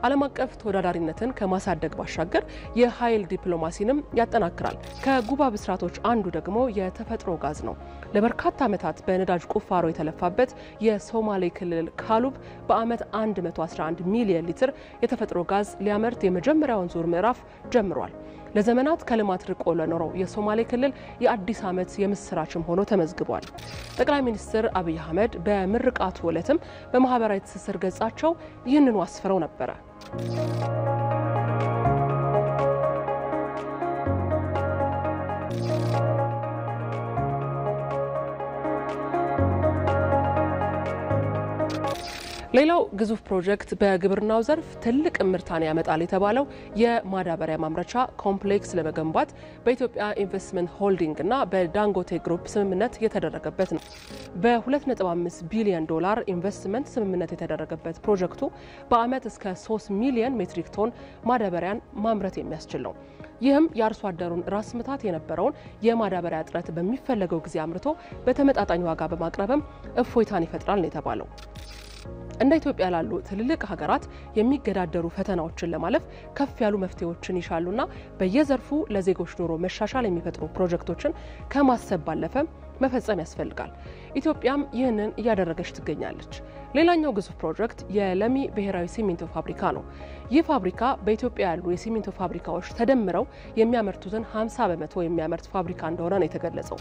ዓለም አቀፍ ተወዳዳሪነትን ከማሳደግ ባሻገር የኃይል ዲፕሎማሲንም ያጠናክራል። ከጉባ ብስራቶች አንዱ ደግሞ የተፈጥሮ ጋዝ ነው። ለበርካታ ዓመታት በነዳጅ ቁፋሮ የተለፋበት የሶማሌ ክልል ካሉብ በአመት 111 ሚሊዮን ሊትር የተፈጥሮ ጋዝ ሊያመርት የመጀመሪያውን ዙር ምዕራፍ ጀምሯል። ለዘመናት ከልማት ርቆ ለኖረው የሶማሌ ክልል የአዲስ ዓመት የምስራችም ሆኖ ተመዝግቧል። ጠቅላይ ሚኒስትር አብይ አህመድ በምርቃቱ ዕለትም በማህበራዊ ትስስር ገጻቸው ይህንኑ አስፍረው ነበረ። ሌላው ግዙፍ ፕሮጀክት በግብርናው ዘርፍ ትልቅ ምርታን ያመጣል የተባለው የማዳበሪያ ማምረቻ ኮምፕሌክስ ለመገንባት በኢትዮጵያ ኢንቨስትመንት ሆልዲንግ እና በዳንጎቴ ግሩፕ ስምምነት የተደረገበት ነው። በ2.5 ቢሊዮን ዶላር ኢንቨስትመንት ስምምነት የተደረገበት ፕሮጀክቱ በአመት እስከ 3 ሚሊዮን ሜትሪክ ቶን ማዳበሪያን ማምረት የሚያስችል ነው። ይህም የአርሶ አደሩን ራስ ምታት የነበረውን የማዳበሪያ እጥረት በሚፈለገው ጊዜ አምርቶ በተመጣጣኝ ዋጋ በማቅረብም እፎይታን ይፈጥራል ነው የተባለው። እንደ ኢትዮጵያ ላሉ ትልልቅ ሀገራት የሚገዳደሩ ፈተናዎችን ለማለፍ ከፍ ያሉ መፍትሄዎችን ይሻሉና በየዘርፉ ለዜጎች ኑሮ መሻሻል የሚፈጥሩ ፕሮጀክቶችን ከማሰብ ባለፈ መፈጸም ያስፈልጋል። ኢትዮጵያም ይህንን እያደረገች ትገኛለች። ሌላኛው ግዙፍ ፕሮጀክት የለሚ ብሔራዊ ሲሚንቶ ፋብሪካ ነው። ይህ ፋብሪካ በኢትዮጵያ ያሉ የሲሚንቶ ፋብሪካዎች ተደምረው የሚያመርቱትን 50 በመቶ የሚያመርት ፋብሪካ እንደሆነ ነው የተገለጸው።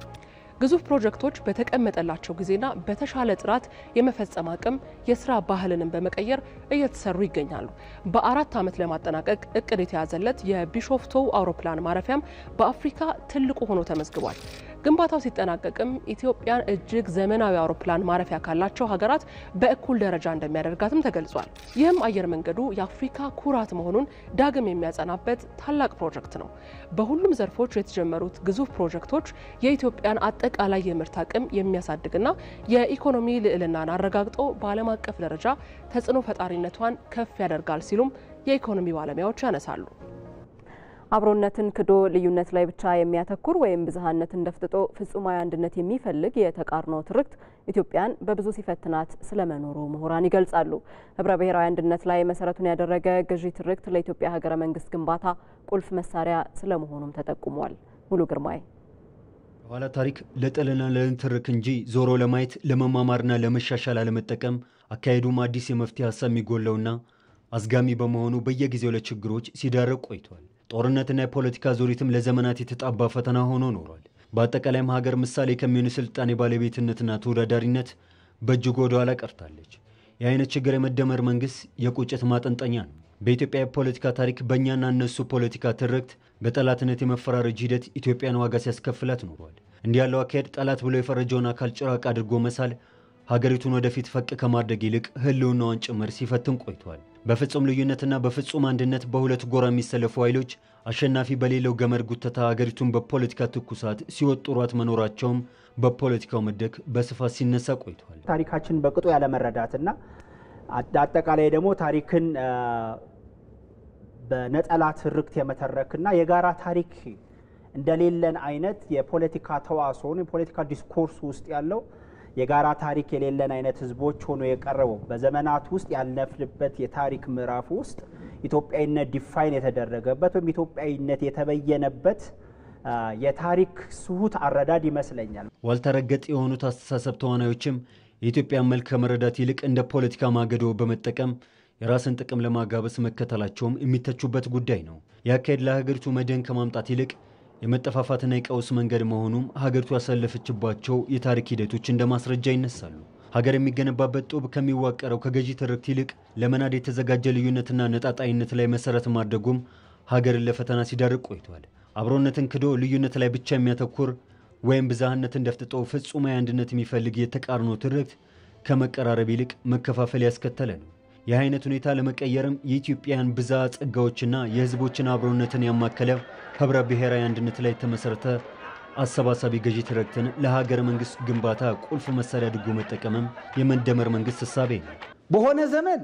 ግዙፍ ፕሮጀክቶች በተቀመጠላቸው ጊዜና በተሻለ ጥራት የመፈጸም አቅም የስራ ባህልንም በመቀየር እየተሰሩ ይገኛሉ። በ4 ዓመት ለማጠናቀቅ እቅድ የተያዘለት የቢሾፍቱ አውሮፕላን ማረፊያም በአፍሪካ ትልቁ ሆኖ ተመዝግቧል። ግንባታው ሲጠናቀቅም ኢትዮጵያን እጅግ ዘመናዊ አውሮፕላን ማረፊያ ካላቸው ሀገራት በእኩል ደረጃ እንደሚያደርጋትም ተገልጿል። ይህም አየር መንገዱ የአፍሪካ ኩራት መሆኑን ዳግም የሚያጸናበት ታላቅ ፕሮጀክት ነው። በሁሉም ዘርፎች የተጀመሩት ግዙፍ ፕሮጀክቶች የኢትዮጵያን አጠቃላይ የምርት አቅም የሚያሳድግና የኢኮኖሚ ልዕልናን አረጋግጦ በዓለም አቀፍ ደረጃ ተጽዕኖ ፈጣሪነቷን ከፍ ያደርጋል ሲሉም የኢኮኖሚ ባለሙያዎች ያነሳሉ። አብሮነትን ክዶ ልዩነት ላይ ብቻ የሚያተኩር ወይም ብዝሃነትን ደፍጥጦ ፍጹማዊ አንድነት የሚፈልግ የተቃርኖ ትርክት ኢትዮጵያን በብዙ ሲፈትናት ስለመኖሩ ምሁራን ይገልጻሉ። ህብረ ብሔራዊ አንድነት ላይ መሰረቱን ያደረገ ገዢ ትርክት ለኢትዮጵያ ሀገረ መንግስት ግንባታ ቁልፍ መሳሪያ ስለመሆኑም ተጠቁሟል። ሙሉ ግርማይ ኋላ ታሪክ ለጥልና ለንትርክ እንጂ ዞሮ ለማየት ለመማማርና ለመሻሻል አለመጠቀም አካሄዱም አዲስ የመፍትሄ ሀሳብ የሚጎለውና አዝጋሚ በመሆኑ በየጊዜው ለችግሮች ሲዳረግ ቆይቷል። ጦርነትና የፖለቲካ ዙሪትም ለዘመናት የተጣባ ፈተና ሆኖ ኖሯል። በአጠቃላይም ሀገር ምሳሌ ከሚሆኑ ስልጣኔ ባለቤትነትና ተወዳዳሪነት በእጅጉ ወደ ኋላ ቀርታለች። የአይነት ችግር የመደመር መንግስት የቁጭት ማጠንጠኛ ነው። በኢትዮጵያ የፖለቲካ ታሪክ በእኛና እነሱ ፖለቲካ ትርክት በጠላትነት የመፈራረጅ ሂደት ኢትዮጵያን ዋጋ ሲያስከፍላት ኖሯል። እንዲህ ያለው አካሄድ ጠላት ብሎ የፈረጀውን አካል ጭራቅ አድርጎ መሳል ሀገሪቱን ወደፊት ፈቅ ከማድረግ ይልቅ ህልውናዋን ጭምር ሲፈትን ቆይቷል። በፍጹም ልዩነትና በፍጹም አንድነት በሁለት ጎራ የሚሰለፉ ኃይሎች አሸናፊ በሌለው ገመድ ጉተታ ሀገሪቱን በፖለቲካ ትኩሳት ሲወጥሯት መኖራቸውም በፖለቲካው መድረክ በስፋት ሲነሳ ቆይቷል። ታሪካችን በቅጡ ያለመረዳትና አጠቃላይ ደግሞ ታሪክን በነጠላ ትርክት የመተረክና የጋራ ታሪክ እንደሌለን አይነት የፖለቲካ ተዋሶን የፖለቲካ ዲስኮርስ ውስጥ ያለው የጋራ ታሪክ የሌለን አይነት ህዝቦች ሆኖ የቀረበው በዘመናት ውስጥ ያለፍንበት የታሪክ ምዕራፍ ውስጥ ኢትዮጵያዊነት ዲፋይን የተደረገበት ወይም ኢትዮጵያዊነት የተበየነበት የታሪክ ስሁት አረዳድ ይመስለኛል። ዋልተረገጥ የሆኑት አስተሳሰብ ተዋናዮችም የኢትዮጵያን መልክ ከመረዳት ይልቅ እንደ ፖለቲካ ማገዶ በመጠቀም የራስን ጥቅም ለማጋበስ መከተላቸውም የሚተቹበት ጉዳይ ነው። ያካሄድ ለሀገሪቱ መድህን ከማምጣት ይልቅ የመጠፋፋትና የቀውስ መንገድ መሆኑም ሀገሪቱ ያሳለፈችባቸው የታሪክ ሂደቶች እንደ ማስረጃ ይነሳሉ። ሀገር የሚገነባበት ጡብ ከሚዋቀረው ከገዢ ትርክት ይልቅ ለመናድ የተዘጋጀ ልዩነትና ነጣጣይነት ላይ መሰረት ማድረጉም ሀገርን ለፈተና ሲዳርግ ቆይቷል። አብሮነትን ክዶ ልዩነት ላይ ብቻ የሚያተኩር ወይም ብዝሃነትን ደፍጥጦ ፍጹማዊ አንድነት የሚፈልግ የተቃርኖ ትርክት ከመቀራረብ ይልቅ መከፋፈል ያስከተለ ነው። ይህ አይነት ሁኔታ ለመቀየርም የኢትዮጵያን ብዝሃ ጸጋዎችና የህዝቦችን አብሮነትን ያማከለ ህብረ ብሔራዊ አንድነት ላይ የተመሰረተ አሰባሳቢ ገዢ ትርክትን ለሀገረ መንግስት ግንባታ ቁልፍ መሳሪያ አድርጎ መጠቀምም የመደመር መንግስት እሳቤ ነው። በሆነ ዘመን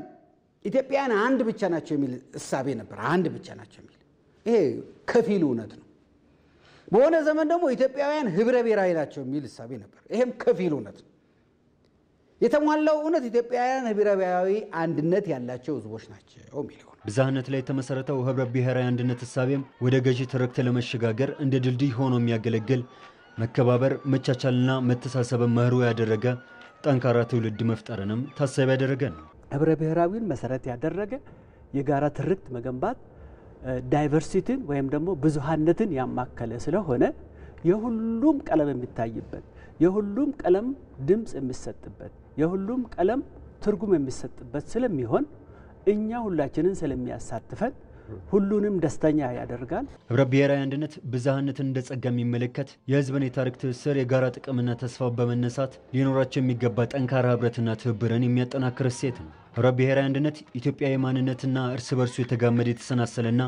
ኢትዮጵያውያን አንድ ብቻ ናቸው የሚል እሳቤ ነበር። አንድ ብቻ ናቸው የሚል ይሄ ከፊል እውነት ነው። በሆነ ዘመን ደግሞ ኢትዮጵያውያን ህብረ ብሔራዊ ናቸው የሚል እሳቤ ነበር። ይሄም ከፊል እውነት ነው። የተሟላው እውነት ኢትዮጵያውያን ህብረ ብሔራዊ አንድነት ያላቸው ህዝቦች ናቸው የሚለው ብዝሃነት ላይ የተመሰረተው ህብረ ብሔራዊ አንድነት እሳቤም ወደ ገዢ ትርክት ለመሸጋገር እንደ ድልድይ ሆኖ የሚያገለግል መከባበር፣ መቻቻልና መተሳሰብ መርሆ ያደረገ ጠንካራ ትውልድ መፍጠርንም ታሳቢ ያደረገ ነው። ህብረ ብሔራዊን መሰረት ያደረገ የጋራ ትርክት መገንባት ዳይቨርሲቲን ወይም ደግሞ ብዙሃነትን ያማከለ ስለሆነ የሁሉም ቀለም የሚታይበት፣ የሁሉም ቀለም ድምጽ የሚሰጥበት፣ የሁሉም ቀለም ትርጉም የሚሰጥበት ስለሚሆን እኛ ሁላችንን ስለሚያሳትፈን ሁሉንም ደስተኛ ያደርጋል። ህብረ ብሔራዊ አንድነት ብዝሃነትን እንደ ጸጋ የሚመለከት የህዝብን የታሪክ ትስስር፣ የጋራ ጥቅምና ተስፋ በመነሳት ሊኖራቸው የሚገባ ጠንካራ ህብረትና ትብብርን የሚያጠናክር እሴት ነው። ህብረ ብሔራዊ አንድነት ኢትዮጵያዊ ማንነትና እርስ በርሱ የተጋመደ የተሰናሰለና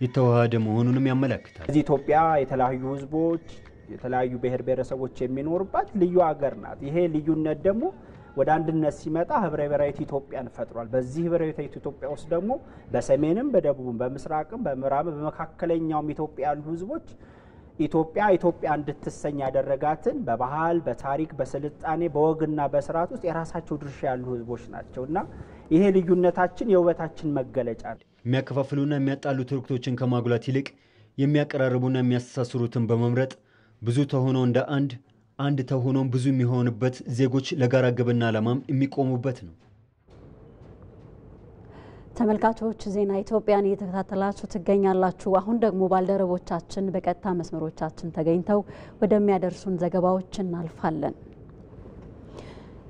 የተዋሃደ መሆኑንም ያመለክታል። እዚህ ኢትዮጵያ የተለያዩ ህዝቦች የተለያዩ ብሔር ብሔረሰቦች የሚኖርባት ልዩ ሀገር ናት። ይሄ ልዩነት ደግሞ ወደ አንድነት ሲመጣ ህብረ ብሔራዊት ኢትዮጵያን ፈጥሯል። በዚህ ህብረ ብሔራዊት ኢትዮጵያ ውስጥ ደግሞ በሰሜንም በደቡብም በምስራቅም በምዕራብም በመካከለኛውም ኢትዮጵያ ያሉ ህዝቦች ኢትዮጵያ እንድትሰኝ ያደረጋትን በባህል በታሪክ በስልጣኔ በወግና በስርዓት ውስጥ የራሳቸው ድርሻ ያሉ ህዝቦች ናቸውና ይሄ ልዩነታችን የውበታችን መገለጫ ነው። የሚያከፋፍሉና የሚያጣሉ ትርክቶችን ከማጉላት ይልቅ የሚያቀራርቡና የሚያስተሳስሩትን በመምረጥ ብዙ ተሆኖ እንደ አንድ ተሆኖም ብዙ የሚሆንበት ዜጎች ለጋራ ግብና ዓላማም የሚቆሙበት ነው። ተመልካቾች ዜና ኢትዮጵያን እየተከታተላችሁ ትገኛላችሁ። አሁን ደግሞ ባልደረቦቻችን በቀጥታ መስመሮቻችን ተገኝተው ወደሚያደርሱን ዘገባዎች እናልፋለን።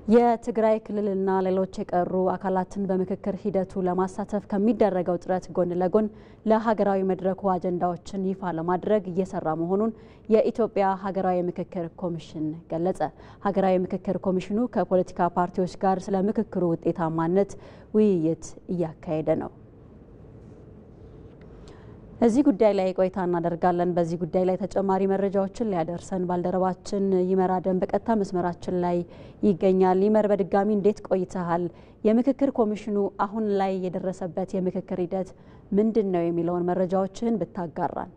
የትግራይ ክልልና ሌሎች የቀሩ አካላትን በምክክር ሂደቱ ለማሳተፍ ከሚደረገው ጥረት ጎን ለጎን ለሀገራዊ መድረኩ አጀንዳዎችን ይፋ ለማድረግ እየሰራ መሆኑን የኢትዮጵያ ሀገራዊ ምክክር ኮሚሽን ገለጸ። ሀገራዊ ምክክር ኮሚሽኑ ከፖለቲካ ፓርቲዎች ጋር ስለ ምክክሩ ውጤታማነት ውይይት እያካሄደ ነው። እዚህ ጉዳይ ላይ ቆይታ እናደርጋለን። በዚህ ጉዳይ ላይ ተጨማሪ መረጃዎችን ሊያደርሰን ባልደረባችን ይመር አደም በቀጥታ መስመራችን ላይ ይገኛል። ይመር በድጋሚ እንዴት ቆይተሃል? የምክክር ኮሚሽኑ አሁን ላይ የደረሰበት የምክክር ሂደት ምንድን ነው የሚለውን መረጃዎችን ብታጋራን።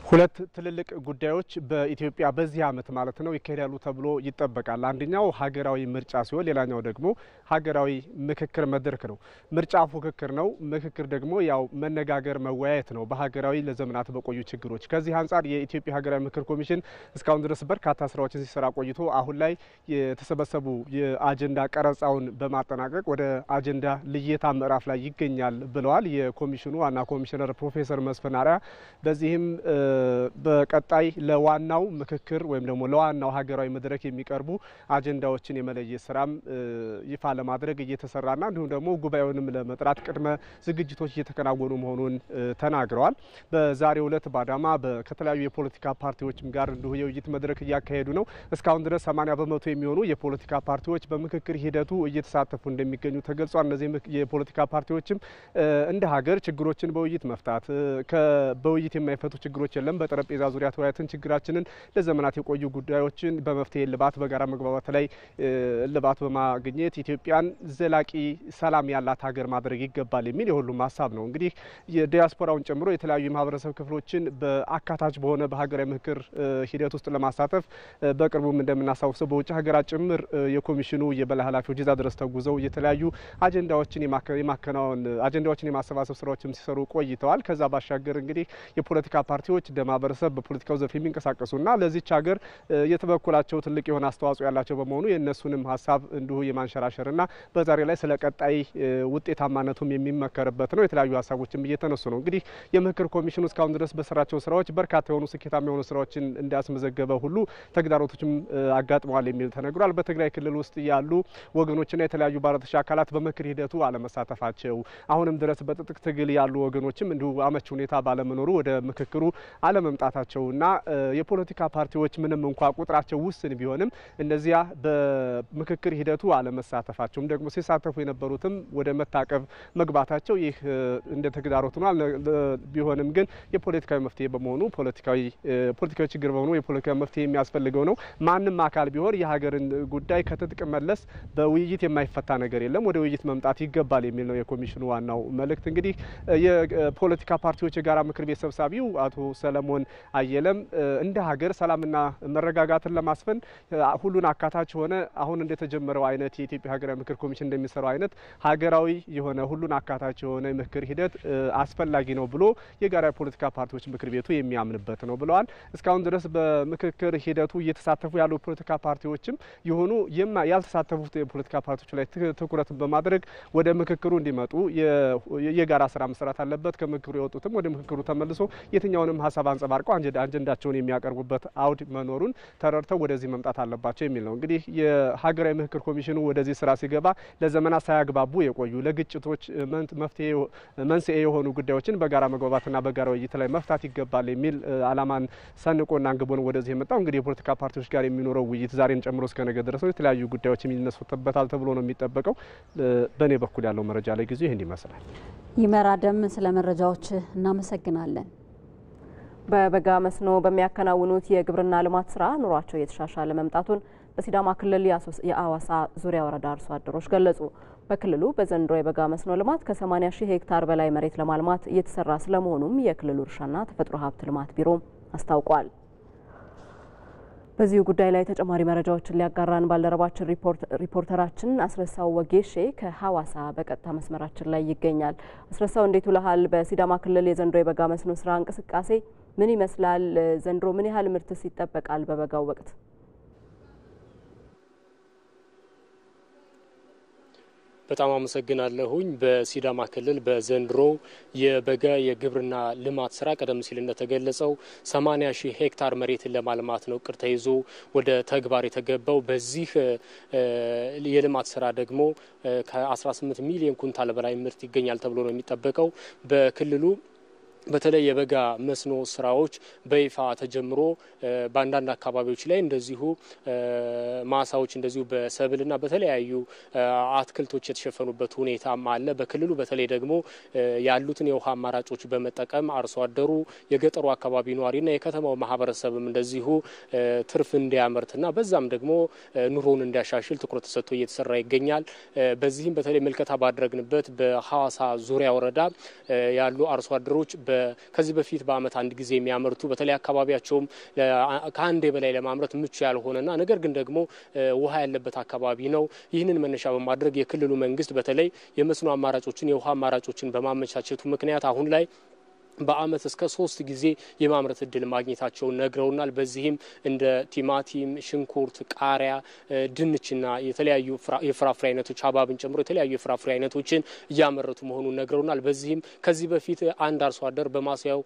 ሁለት ትልልቅ ጉዳዮች በኢትዮጵያ በዚህ ዓመት ማለት ነው ይካሄዳሉ ተብሎ ይጠበቃል። አንደኛው ሀገራዊ ምርጫ ሲሆን ሌላኛው ደግሞ ሀገራዊ ምክክር መድረክ ነው። ምርጫ ፉክክር ነው፣ ምክክር ደግሞ ያው መነጋገር መወያየት ነው በሀገራዊ ለዘመናት በቆዩ ችግሮች። ከዚህ አንጻር የኢትዮጵያ ሀገራዊ ምክክር ኮሚሽን እስካሁን ድረስ በርካታ ስራዎችን ሲሰራ ቆይቶ አሁን ላይ የተሰበሰቡ የአጀንዳ ቀረጻውን በማጠናቀቅ ወደ አጀንዳ ልየታ ምዕራፍ ላይ ይገኛል ብለዋል የኮሚሽኑ ዋና ኮሚሽነር ፕሮፌሰር መስፍን አርአያ። በዚህም በቀጣይ ለዋናው ምክክር ወይም ደግሞ ለዋናው ሀገራዊ መድረክ የሚቀርቡ አጀንዳዎችን የመለየት ስራም ይፋ ለማድረግ እየተሰራና እንዲሁም ደግሞ ጉባኤውንም ለመጥራት ቅድመ ዝግጅቶች እየተከናወኑ መሆኑን ተናግረዋል። በዛሬው ዕለት ባዳማ ከተለያዩ የፖለቲካ ፓርቲዎችም ጋር እንዲሁ የውይይት መድረክ እያካሄዱ ነው። እስካሁን ድረስ 80 በመቶ የሚሆኑ የፖለቲካ ፓርቲዎች በምክክር ሂደቱ እየተሳተፉ እንደሚገኙ ተገልጿል። እነዚህ የፖለቲካ ፓርቲዎችም እንደ ሀገር ችግሮችን በውይይት መፍታት በውይይት የማይፈቱ ችግሮች የለም፣ በጠረጴዛ ዙሪያ ተወያይተን ችግራችንን ለዘመናት የቆዩ ጉዳዮችን በመፍትሄ ልባት በጋራ መግባባት ላይ ልባት በማግኘት ኢትዮጵያን ዘላቂ ሰላም ያላት ሀገር ማድረግ ይገባል የሚል የሁሉም ሀሳብ ነው። እንግዲህ የዲያስፖራውን ጨምሮ የተለያዩ የማህበረሰብ ክፍሎችን በአካታች በሆነ በሀገራዊ ምክክር ሂደት ውስጥ ለማሳተፍ በቅርቡም እንደምናስታውሰው በውጭ ሀገራት ጭምር የኮሚሽኑ የበላይ ኃላፊዎች እዛ ድረስ ተጉዘው የተለያዩ አጀንዳዎችን የማከናወን አጀንዳዎችን የማሰባሰብ ስራዎችም ሲሰሩ ቆይተዋል። ከዛ ባሻገር እንግዲህ የፖለቲካ ፓርቲዎች ማህበረሰብ በፖለቲካው ዘርፍ የሚንቀሳቀሱና ለዚች ሀገር የተበኩላቸው ትልቅ የሆነ አስተዋጽኦ ያላቸው በመሆኑ የእነሱንም ሀሳብ እንዲሁ የማንሸራሸርና በዛሬ ላይ ስለ ቀጣይ ውጤታማነቱም የሚመከርበት ነው። የተለያዩ ሀሳቦችም እየተነሱ ነው። እንግዲህ የምክክር ኮሚሽኑ እስካሁን ድረስ በሰራቸው ስራዎች በርካታ የሆኑ ስኬታማ የሆኑ ስራዎችን እንዳስመዘገበ ሁሉ ተግዳሮቶችም አጋጥመዋል የሚል ተነግሯል። በትግራይ ክልል ውስጥ ያሉ ወገኖችና የተለያዩ ባለድርሻ አካላት በምክክር ሂደቱ አለመሳተፋቸው፣ አሁንም ድረስ በትጥቅ ትግል ያሉ ወገኖችም እንዲሁ አመቺ ሁኔታ ባለመኖሩ ወደ ምክክሩ አለመምጣታቸውና የፖለቲካ ፓርቲዎች ምንም እንኳ ቁጥራቸው ውስን ቢሆንም እነዚያ በምክክር ሂደቱ አለመሳተፋቸውም ደግሞ ሲሳተፉ የነበሩትም ወደ መታቀብ መግባታቸው ይህ እንደ ተግዳሮት ነው። ቢሆንም ግን የፖለቲካዊ መፍትሄ በመሆኑ ፖለቲካዊ ችግር በመሆኑ የፖለቲካዊ መፍትሄ የሚያስፈልገው ነው። ማንም አካል ቢሆን የሀገርን ጉዳይ ከትጥቅ መለስ በውይይት የማይፈታ ነገር የለም፣ ወደ ውይይት መምጣት ይገባል የሚል ነው የኮሚሽኑ ዋናው መልእክት። እንግዲህ የፖለቲካ ፓርቲዎች የጋራ ምክር ቤት ሰብሳቢው አቶ ሰለሞን አየለም እንደ ሀገር ሰላምና መረጋጋትን ለማስፈን ሁሉን አካታች ሆነ አሁን እንደተጀመረው አይነት የኢትዮጵያ ሀገራዊ ምክር ኮሚሽን እንደሚሰራው አይነት ሀገራዊ የሆነ ሁሉን አካታች የሆነ ምክክር ሂደት አስፈላጊ ነው ብሎ የጋራ ፖለቲካ ፓርቲዎች ምክር ቤቱ የሚያምንበት ነው ብለዋል። እስካሁን ድረስ በምክክር ሂደቱ እየተሳተፉ ያሉ ፖለቲካ ፓርቲዎችም የሆኑ ያልተሳተፉት የፖለቲካ ፓርቲዎች ላይ ትኩረት በማድረግ ወደ ምክክሩ እንዲመጡ የጋራ ስራ መስራት አለበት። ከምክክሩ የወጡትም ወደ ምክክሩ ተመልሶ የትኛውንም ሀሳብ ሀሳብ አንጸባርቀው አጀንዳቸውን የሚያቀርቡበት አውድ መኖሩን ተረድተው ወደዚህ መምጣት አለባቸው የሚል ነው። እንግዲህ የሀገራዊ ምክክር ኮሚሽኑ ወደዚህ ስራ ሲገባ ለዘመናት ሳያግባቡ የቆዩ ለግጭቶች መንስኤ የሆኑ ጉዳዮችን በጋራ መግባባትና በጋራ ውይይት ላይ መፍታት ይገባል የሚል አላማን ሰንቆና አንግቦ ነው ወደዚህ የመጣው። እንግዲህ የፖለቲካ ፓርቲዎች ጋር የሚኖረው ውይይት ዛሬን ጨምሮ እስከ ነገ ድረስ የተለያዩ ጉዳዮች የሚነሱበታል ተብሎ ነው የሚጠበቀው። በእኔ በኩል ያለው መረጃ ላይ ጊዜ ይህን ይመስላል። ይመር አደም ስለ መረጃዎች እናመሰግናለን። በበጋ መስኖ በሚያከናውኑት የግብርና ልማት ስራ ኑሯቸው እየተሻሻለ መምጣቱን በሲዳማ ክልል የአዋሳ ዙሪያ ወረዳ አርሶ አደሮች ገለጹ። በክልሉ በዘንድሮ የበጋ መስኖ ልማት ከ80 ሺህ ሄክታር በላይ መሬት ለማልማት እየተሰራ ስለመሆኑም የክልሉ እርሻና ተፈጥሮ ሀብት ልማት ቢሮ አስታውቋል። በዚሁ ጉዳይ ላይ ተጨማሪ መረጃዎችን ሊያጋራን ባልደረባችን ሪፖርተራችን አስረሳው ወጌሼ ከሐዋሳ በቀጥታ መስመራችን ላይ ይገኛል። አስረሳው እንዴት ውለሃል? በሲዳማ ክልል የዘንድሮ የበጋ መስኖ ስራ እንቅስቃሴ ምን ይመስላል? ዘንድሮ ምን ያህል ምርትስ ይጠበቃል በበጋው ወቅት? በጣም አመሰግናለሁኝ። በሲዳማ ክልል በዘንድሮ የበጋ የግብርና ልማት ስራ ቀደም ሲል እንደተገለጸው 80 ሺህ ሄክታር መሬትን ለማልማት ነው እቅድ ተይዞ ወደ ተግባር የተገባው። በዚህ የልማት ስራ ደግሞ ከ18 ሚሊዮን ኩንታል በላይ ምርት ይገኛል ተብሎ ነው የሚጠበቀው። በክልሉ በተለይ የበጋ መስኖ ስራዎች በይፋ ተጀምሮ በአንዳንድ አካባቢዎች ላይ እንደዚሁ ማሳዎች እንደዚሁ በሰብልና በተለያዩ አትክልቶች የተሸፈኑበት ሁኔታ አለ። በክልሉ በተለይ ደግሞ ያሉትን የውሃ አማራጮች በመጠቀም አርሶ አደሩ የገጠሩ አካባቢ ነዋሪና የከተማው ማህበረሰብም እንደዚሁ ትርፍ እንዲያመርትና በዛም ደግሞ ኑሮውን እንዲያሻሽል ትኩረት ተሰጥቶ እየተሰራ ይገኛል። በዚህም በተለይ መልከታ ባደረግንበት በሐዋሳ ዙሪያ ወረዳ ያሉ አርሶ አደሮች ከዚህ በፊት በአመት አንድ ጊዜ የሚያመርቱ በተለይ አካባቢያቸውም ከአንዴ በላይ ለማምረት ምቹ ያልሆነና ነገር ግን ደግሞ ውሃ ያለበት አካባቢ ነው። ይህንን መነሻ በማድረግ የክልሉ መንግስት በተለይ የመስኖ አማራጮችን የውሃ አማራጮችን በማመቻቸቱ ምክንያት አሁን ላይ በአመት እስከ 3 ጊዜ የማምረት እድል ማግኘታቸውን ነግረውናል። በዚህም እንደ ቲማቲም፣ ሽንኩርት፣ ቃሪያ፣ ድንችና የተለያዩ የፍራፍሬ አይነቶች ሀባብን ጨምሮ የተለያዩ የፍራፍሬ አይነቶችን እያመረቱ መሆኑን ነግረውናል። በዚህም ከዚህ በፊት አንድ አርሶ አደር በማሳያው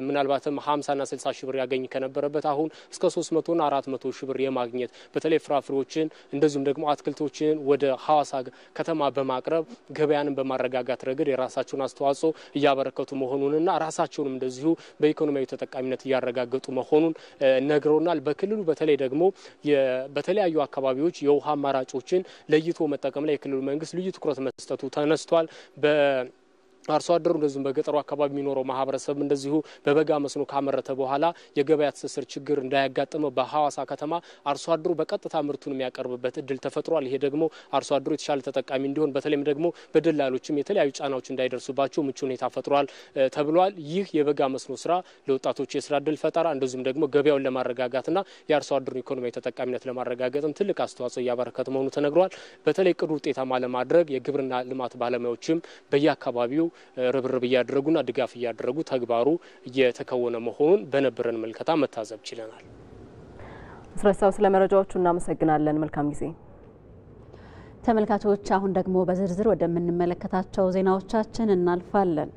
ምናልባትም 50ና 60 ሺህ ብር ያገኝ ከነበረበት አሁን እስከ 300ና 400 ሺህ ብር የማግኘት በተለይ ፍራፍሬዎችን እንደዚሁም ደግሞ አትክልቶችን ወደ ሐዋሳ ከተማ በማቅረብ ገበያንን በማረጋጋት ረገድ የራሳቸውን አስተዋጽኦ እያበረከቱ መሆኑንና ራሳቸውንም እንደዚሁ በኢኮኖሚያዊ ተጠቃሚነት እያረጋገጡ መሆኑን ነግረውናል። በክልሉ በተለይ ደግሞ በተለያዩ አካባቢዎች የውሃ አማራጮችን ለይቶ መጠቀም ላይ የክልሉ መንግስት ልዩ ትኩረት መስጠቱ ተነስቷል። አርሶ አደሩ እንደዚሁም በገጠሩ አካባቢ የሚኖረው ማህበረሰብ እንደዚሁ በበጋ መስኖ ካመረተ በኋላ የገበያ ትስስር ችግር እንዳያጋጥመው በሐዋሳ ከተማ አርሶ አደሩ በቀጥታ ምርቱን የሚያቀርብበት እድል ተፈጥሯል። ይሄ ደግሞ አርሶ አደሩ የተሻለ ተጠቃሚ እንዲሆን በተለይም ደግሞ በደላሎችም የተለያዩ ጫናዎች እንዳይደርሱባቸው ምቹ ሁኔታ ፈጥሯል ተብሏል። ይህ የበጋ መስኖ ስራ ለወጣቶች የስራ እድል ፈጠራ እንደዚሁም ደግሞ ገበያውን ለማረጋጋትና የአርሶ አደሩን ኢኮኖሚያዊ ተጠቃሚነት ለማረጋጋትም ትልቅ አስተዋጽኦ እያበረከተ መሆኑ ተነግሯል። በተለይ ቅዱ ውጤታማ ለማድረግ የግብርና ልማት ባለሙያዎችም በየአካባቢው ርብርብ እያደረጉና ድጋፍ እያደረጉ ተግባሩ እየተከወነ መሆኑን በነበረን መልከታ መታዘብ ችለናል። አስረሳው ስለ መረጃዎቹ እናመሰግናለን። መልካም ጊዜ። ተመልካቾች አሁን ደግሞ በዝርዝር ወደምንመለከታቸው ዜናዎቻችን እናልፋለን።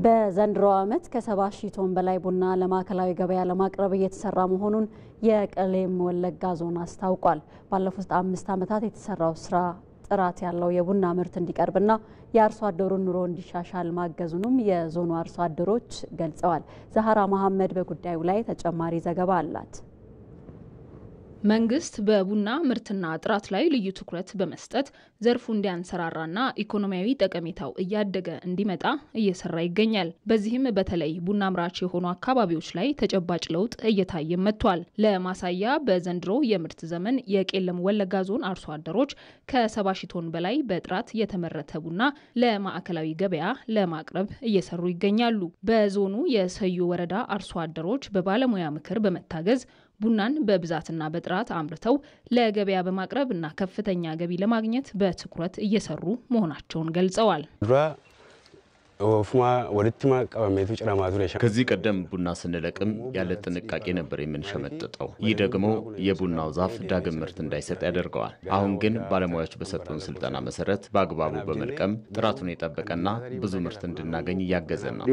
በዘንድሮ ዓመት ከ70 ሺህ ቶን በላይ ቡና ለማዕከላዊ ገበያ ለማቅረብ እየተሰራ መሆኑን የቄለም ወለጋ ዞን አስታውቋል። ባለፉት 5 ዓመታት የተሰራው ስራ ጥራት ያለው የቡና ምርት እንዲቀርብና የአርሶ አደሩን ኑሮ እንዲሻሻል ማገዙንም የዞኑ አርሶ አደሮች ገልጸዋል። ዛህራ መሐመድ በጉዳዩ ላይ ተጨማሪ ዘገባ አላት። መንግስት በቡና ምርትና ጥራት ላይ ልዩ ትኩረት በመስጠት ዘርፉ እንዲያንሰራራና ኢኮኖሚያዊ ጠቀሜታው እያደገ እንዲመጣ እየሰራ ይገኛል። በዚህም በተለይ ቡና አምራች የሆኑ አካባቢዎች ላይ ተጨባጭ ለውጥ እየታየ መጥቷል። ለማሳያ በዘንድሮ የምርት ዘመን የቄለም ወለጋ ዞን አርሶ አደሮች ከ70 ሺህ ቶን በላይ በጥራት የተመረተ ቡና ለማዕከላዊ ገበያ ለማቅረብ እየሰሩ ይገኛሉ። በዞኑ የሰዩ ወረዳ አርሶ አደሮች በባለሙያ ምክር በመታገዝ ቡናን በብዛትና በጥራት አምርተው ለገበያ በማቅረብ እና ከፍተኛ ገቢ ለማግኘት በትኩረት እየሰሩ መሆናቸውን ገልጸዋል። ከዚህ ቀደም ቡና ስንለቅም ያለ ጥንቃቄ ነበር የምንሸመጥጠው። ይህ ደግሞ የቡናው ዛፍ ዳግም ምርት እንዳይሰጥ ያደርገዋል። አሁን ግን ባለሙያዎች በሰጡን ስልጠና መሰረት በአግባቡ በመልቀም ጥራቱን የጠበቀና ብዙ ምርት እንድናገኝ እያገዘን ነው።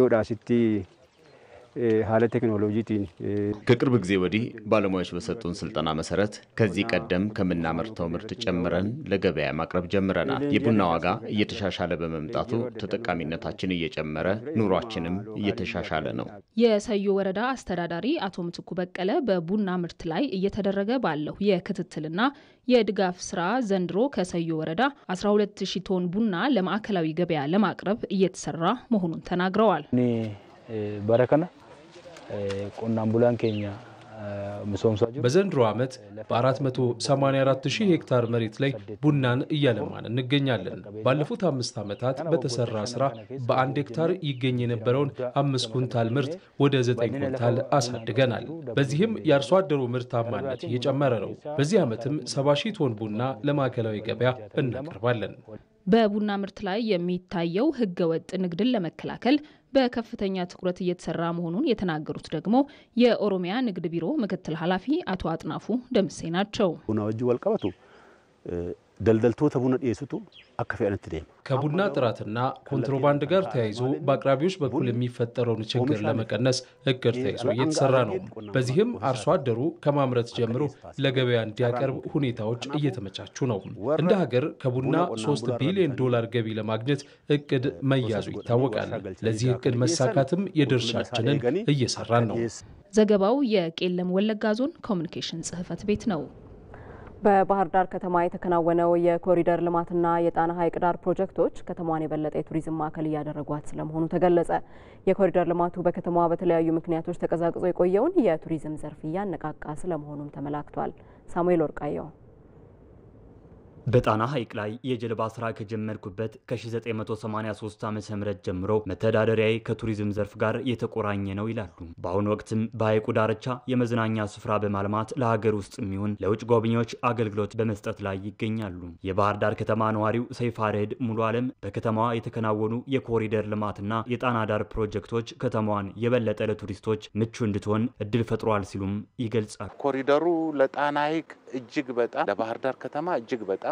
ሀለ ቴክኖሎጂቲን ከቅርብ ጊዜ ወዲህ ባለሙያዎች በሰጡን ስልጠና መሰረት ከዚህ ቀደም ከምናመርተው ምርት ጨምረን ለገበያ ማቅረብ ጀምረናል። የቡና ዋጋ እየተሻሻለ በመምጣቱ ተጠቃሚነታችን እየጨመረ ኑሯችንም እየተሻሻለ ነው። የሰዮ ወረዳ አስተዳዳሪ አቶ ምትኩ በቀለ በቡና ምርት ላይ እየተደረገ ባለው የክትትልና የድጋፍ ስራ ዘንድሮ ከሰዮ ወረዳ 12000 ቶን ቡና ለማዕከላዊ ገበያ ለማቅረብ እየተሰራ መሆኑን ተናግረዋል። በረከና ቆናን ቡላን ኬኛ በዘንድሮ ዓመት በ484,000 ሄክታር መሬት ላይ ቡናን እያለማን እንገኛለን። ባለፉት 5 ዓመታት በተሰራ ስራ በ1 ሄክታር ይገኝ የነበረውን 5 ኩንታል ምርት ወደ 9 ኩንታል አሳድገናል። በዚህም የአርሶ አደሩ ምርታማነት እየጨመረ ነው። በዚህ ዓመትም 70,000 ቶን ቡና ለማዕከላዊ ገበያ እናቀርባለን። በቡና ምርት ላይ የሚታየው ህገወጥ ንግድን ለመከላከል በከፍተኛ ትኩረት እየተሰራ መሆኑን የተናገሩት ደግሞ የኦሮሚያ ንግድ ቢሮ ምክትል ኃላፊ አቶ አጥናፉ ደምሴ ናቸው። ቡና ወጅ ወልቀበቱ ደልደልቶተ ቡና ዲየሱቱ አከፈያነት ደም ከቡና ጥራትና ኮንትሮባንድ ጋር ተያይዞ በአቅራቢዎች በኩል የሚፈጠረውን ችግር ለመቀነስ እቅድ ተይዞ እየተሰራ ነው። በዚህም አርሶ አደሩ ከማምረት ጀምሮ ለገበያ እንዲያቀርብ ሁኔታዎች እየተመቻቹ ነው። እንደ ሀገር ከቡና $3 ቢሊዮን ገቢ ለማግኘት እቅድ መያዙ ይታወቃል። ለዚህ እቅድ መሳካትም የድርሻችንን እየሰራን ነው። ዘገባው የቄለም ወለጋ ዞን ኮሚኒኬሽን ጽህፈት ቤት ነው። በባህር ዳር ከተማ የተከናወነው የኮሪደር ልማትና የጣና ሐይቅ ዳር ፕሮጀክቶች ከተማዋን የበለጠ የቱሪዝም ማዕከል እያደረጓት ስለመሆኑ ተገለጸ። የኮሪደር ልማቱ በከተማዋ በተለያዩ ምክንያቶች ተቀዛቅዞ የቆየውን የቱሪዝም ዘርፍ እያነቃቃ ስለመሆኑም ተመላክቷል። ሳሙኤል ወርቃየው በጣና ሐይቅ ላይ የጀልባ ስራ ከጀመርኩበት ከ1983 ዓ.ም ጀምሮ መተዳደሪያዬ ከቱሪዝም ዘርፍ ጋር የተቆራኘ ነው ይላሉ። በአሁኑ ወቅትም በሐይቁ ዳርቻ የመዝናኛ ስፍራ በማልማት ለሀገር ውስጥ የሚሆን ለውጭ ጎብኚዎች አገልግሎት በመስጠት ላይ ይገኛሉ። የባህር ዳር ከተማ ነዋሪው ሰይፋ ረድ ሙሉ ዓለም በከተማዋ የተከናወኑ የኮሪደር ልማትና የጣና ዳር ፕሮጀክቶች ከተማዋን የበለጠ ለቱሪስቶች ምቹ እንድትሆን እድል ፈጥሯል ሲሉም ይገልጻሉ። ኮሪደሩ ለጣና ሐይቅ እጅግ በጣም ለባህር ዳር ከተማ እጅግ በጣም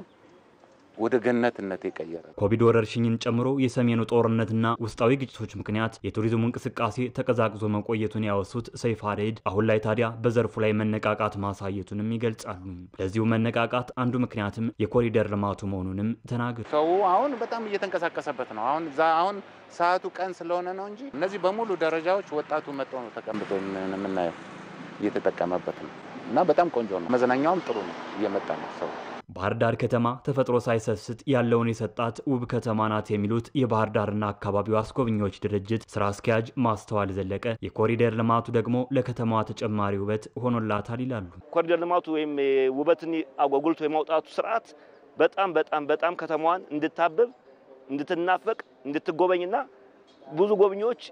ወደ ገነትነት የቀየረ ኮቪድ ወረርሽኝን ጨምሮ የሰሜኑ ጦርነትና ውስጣዊ ግጭቶች ምክንያት የቱሪዝሙ እንቅስቃሴ ተቀዛቅዞ መቆየቱን ያወሱት ሰይፋ ረድ አሁን ላይ ታዲያ በዘርፉ ላይ መነቃቃት ማሳየቱንም ይገልጻሉ። ለዚሁ መነቃቃት አንዱ ምክንያትም የኮሪደር ልማቱ መሆኑንም ተናግረዋል። ሰው አሁን በጣም እየተንቀሳቀሰበት ነው። አሁን ሰዓቱ ቀን ስለሆነ ነው እንጂ እነዚህ በሙሉ ደረጃዎች ወጣቱ መጥቶ ነው ተቀምጦ የምናየው እየተጠቀመበት ነው እና በጣም ቆንጆ ነው። መዝናኛውም ጥሩ ነው፣ እየመጣ ነው ሰው። ባህር ዳር ከተማ ተፈጥሮ ሳይሰስት ያለውን የሰጣት ውብ ከተማ ናት የሚሉት የባህር ዳርና አካባቢው አስጎብኚዎች ድርጅት ስራ አስኪያጅ ማስተዋል ዘለቀ የኮሪደር ልማቱ ደግሞ ለከተማዋ ተጨማሪ ውበት ሆኖላታል ይላሉ። ኮሪደር ልማቱ ወይም ውበትን አጓጉልቶ የማውጣቱ ስርዓት በጣም ከተማዋን እንድታብብ፣ እንድትናፈቅ፣ እንድትጎበኝና ብዙ ጎብኚዎች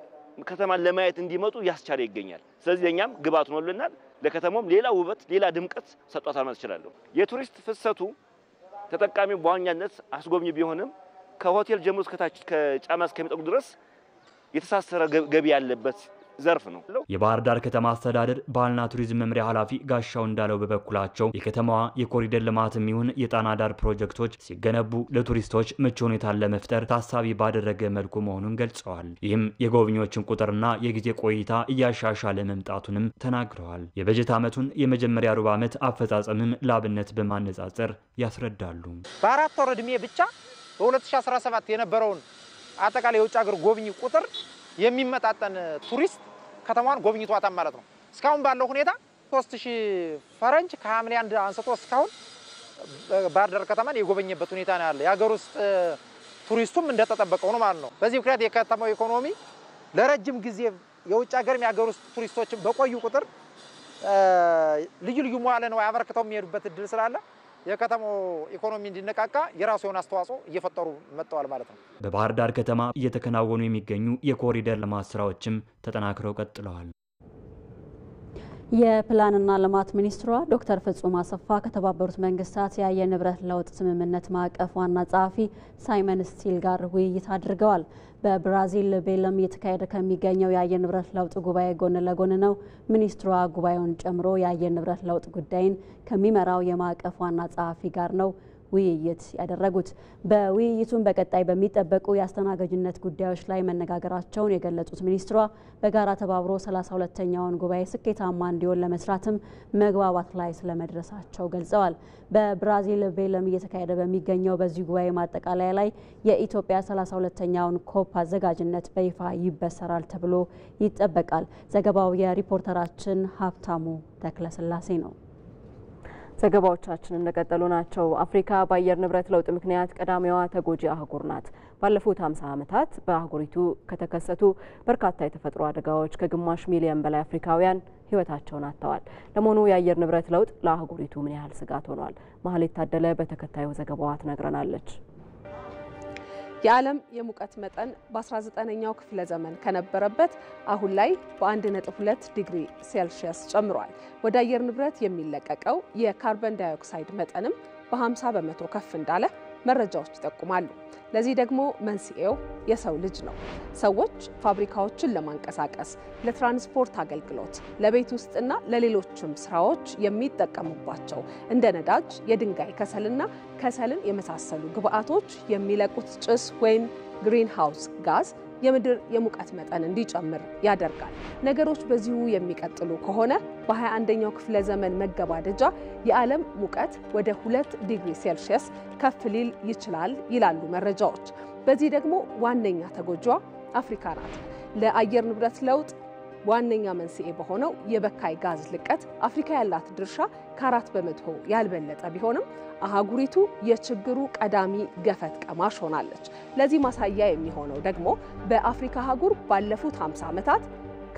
ከተማን ለማየት እንዲመጡ ያስቻለ ይገኛል። ስለዚህ ለኛም ግብአት ሆኖልናል። ለከተማውም ሌላ ውበት ሌላ ድምቀት ሰጥቷታል ማለት ይችላል። የቱሪስት ፍሰቱ ተጠቃሚው በዋኛነት አስጎብኝ ቢሆንም ከሆቴል ጀምሮ እስከታች ከጫማ እስከሚጠቁ ድረስ የተሳሰረ ገቢ ያለበት ዘርፍ ነው። የባህር ዳር ከተማ አስተዳደር ባህልና ቱሪዝም መምሪያ ኃላፊ ጋሻው እንዳለው በበኩላቸው የከተማዋ የኮሪደር ልማትም ይሁን የጣና ዳር ፕሮጀክቶች ሲገነቡ ለቱሪስቶች ምቹ ሁኔታን ለመፍጠር ታሳቢ ባደረገ መልኩ መሆኑን ገልጸዋል። ይህም የጎብኚዎችን ቁጥርና የጊዜ ቆይታ እያሻሻለ መምጣቱንም ተናግረዋል። የበጀት ዓመቱን የመጀመሪያ ሩብ ዓመት አፈጻጸምም ላብነት በማነጻጸር ያስረዳሉ። በአራት ወር ዕድሜ ብቻ በ2017 የነበረውን አጠቃላይ የውጭ ሀገር ጎብኚ ቁጥር የሚመጣጠን ቱሪስት ከተማዋን ጎብኝቷታል ማለት ነው። እስካሁን ባለው ሁኔታ 3000 ፈረንጅ ከሐምሌ 1 አንስቶ እስካሁን ባህር ዳር ከተማን የጎበኘበት ሁኔታ ነው ያለ። የሀገር ውስጥ ቱሪስቱም እንደተጠበቀው ነው ማለት ነው። በዚህ ምክንያት የከተማው ኢኮኖሚ ለረጅም ጊዜ የውጭ ሀገርም የሀገር ውስጥ ቱሪስቶችን በቆዩ ቁጥር ልዩ መዋለ ንዋይ አበርክተው የሚሄዱበት እድል ስላለ የከተማው ኢኮኖሚ እንዲነቃቃ የራሱ የሆነ አስተዋጽኦ እየፈጠሩ መጥተዋል ማለት ነው። በባህር ዳር ከተማ እየተከናወኑ የሚገኙ የኮሪደር ልማት ስራዎችም ተጠናክረው ቀጥለዋል። የፕላንና ልማት ሚኒስትሯ ዶክተር ፍጹም አሰፋ ከተባበሩት መንግስታት የአየር ንብረት ለውጥ ስምምነት ማዕቀፍ ዋና ጸሐፊ ሳይመን ስቲል ጋር ውይይት አድርገዋል። በብራዚል ቤለም እየተካሄደ ከሚገኘው የአየር ንብረት ለውጥ ጉባኤ ጎን ለጎን ነው። ሚኒስትሯ ጉባኤውን ጨምሮ የአየር ንብረት ለውጥ ጉዳይን ከሚመራው የማዕቀፍ ዋና ጸሐፊ ጋር ነው ውይይት ያደረጉት። በውይይቱም በቀጣይ በሚጠበቁ የአስተናጋጅነት ጉዳዮች ላይ መነጋገራቸውን የገለጹት ሚኒስትሯ በጋራ ተባብሮ 32ኛውን ጉባኤ ስኬታማ እንዲሆን ለመስራትም መግባባት ላይ ስለመድረሳቸው ገልጸዋል። በብራዚል ቤለም እየተካሄደ በሚገኘው በዚህ ጉባኤ ማጠቃለያ ላይ የኢትዮጵያ 32ኛውን ኮፕ አዘጋጅነት በይፋ ይበሰራል ተብሎ ይጠበቃል። ዘገባው የሪፖርተራችን ሀብታሙ ተክለስላሴ ነው። ዘገባዎቻችን እንደቀጠሉ ናቸው። አፍሪካ በአየር ንብረት ለውጥ ምክንያት ቀዳሚዋ ተጎጂ አህጉር ናት። ባለፉት 50 ዓመታት በአህጉሪቱ ከተከሰቱ በርካታ የተፈጥሮ አደጋዎች ከግማሽ ሚሊዮን በላይ አፍሪካውያን ሕይወታቸውን አጥተዋል። ለመሆኑ የአየር ንብረት ለውጥ ለአህጉሪቱ ምን ያህል ስጋት ሆኗል? ማህሌት ታደለ በተከታዩ ዘገባዋ ትነግረናለች። የዓለም የሙቀት መጠን በ19ኛው ክፍለ ዘመን ከነበረበት አሁን ላይ በ1.2 ዲግሪ ሴልሺየስ ጨምሯል። ወደ አየር ንብረት የሚለቀቀው የካርበን ዳይኦክሳይድ መጠንም በ50 በመቶ ከፍ እንዳለ መረጃዎች ይጠቁማሉ። ለዚህ ደግሞ መንስኤው የሰው ልጅ ነው። ሰዎች ፋብሪካዎችን ለማንቀሳቀስ፣ ለትራንስፖርት አገልግሎት፣ ለቤት ውስጥና ለሌሎችም ስራዎች የሚጠቀሙባቸው እንደ ነዳጅ፣ የድንጋይ ከሰልና ከሰልን የመሳሰሉ ግብአቶች የሚለቁት ጭስ ወይም ግሪን ሃውስ ጋዝ የምድር የሙቀት መጠን እንዲጨምር ያደርጋል። ነገሮች በዚሁ የሚቀጥሉ ከሆነ በ21ኛው ክፍለ ዘመን መገባደጃ የዓለም ሙቀት ወደ 2 ዲግሪ ሴልሺየስ ከፍ ሊል ይችላል ይላሉ መረጃዎች። በዚህ ደግሞ ዋነኛ ተጎጂዋ አፍሪካ ናት። ለአየር ንብረት ለውጥ ዋነኛ መንስኤ በሆነው የበካይ ጋዝ ልቀት አፍሪካ ያላት ድርሻ ከ4 በመቶ ያልበለጠ ቢሆንም አህጉሪቱ የችግሩ ቀዳሚ ገፈት ቀማሽ ሆናለች። ለዚህ ማሳያ የሚሆነው ደግሞ በአፍሪካ አህጉር ባለፉት 50 ዓመታት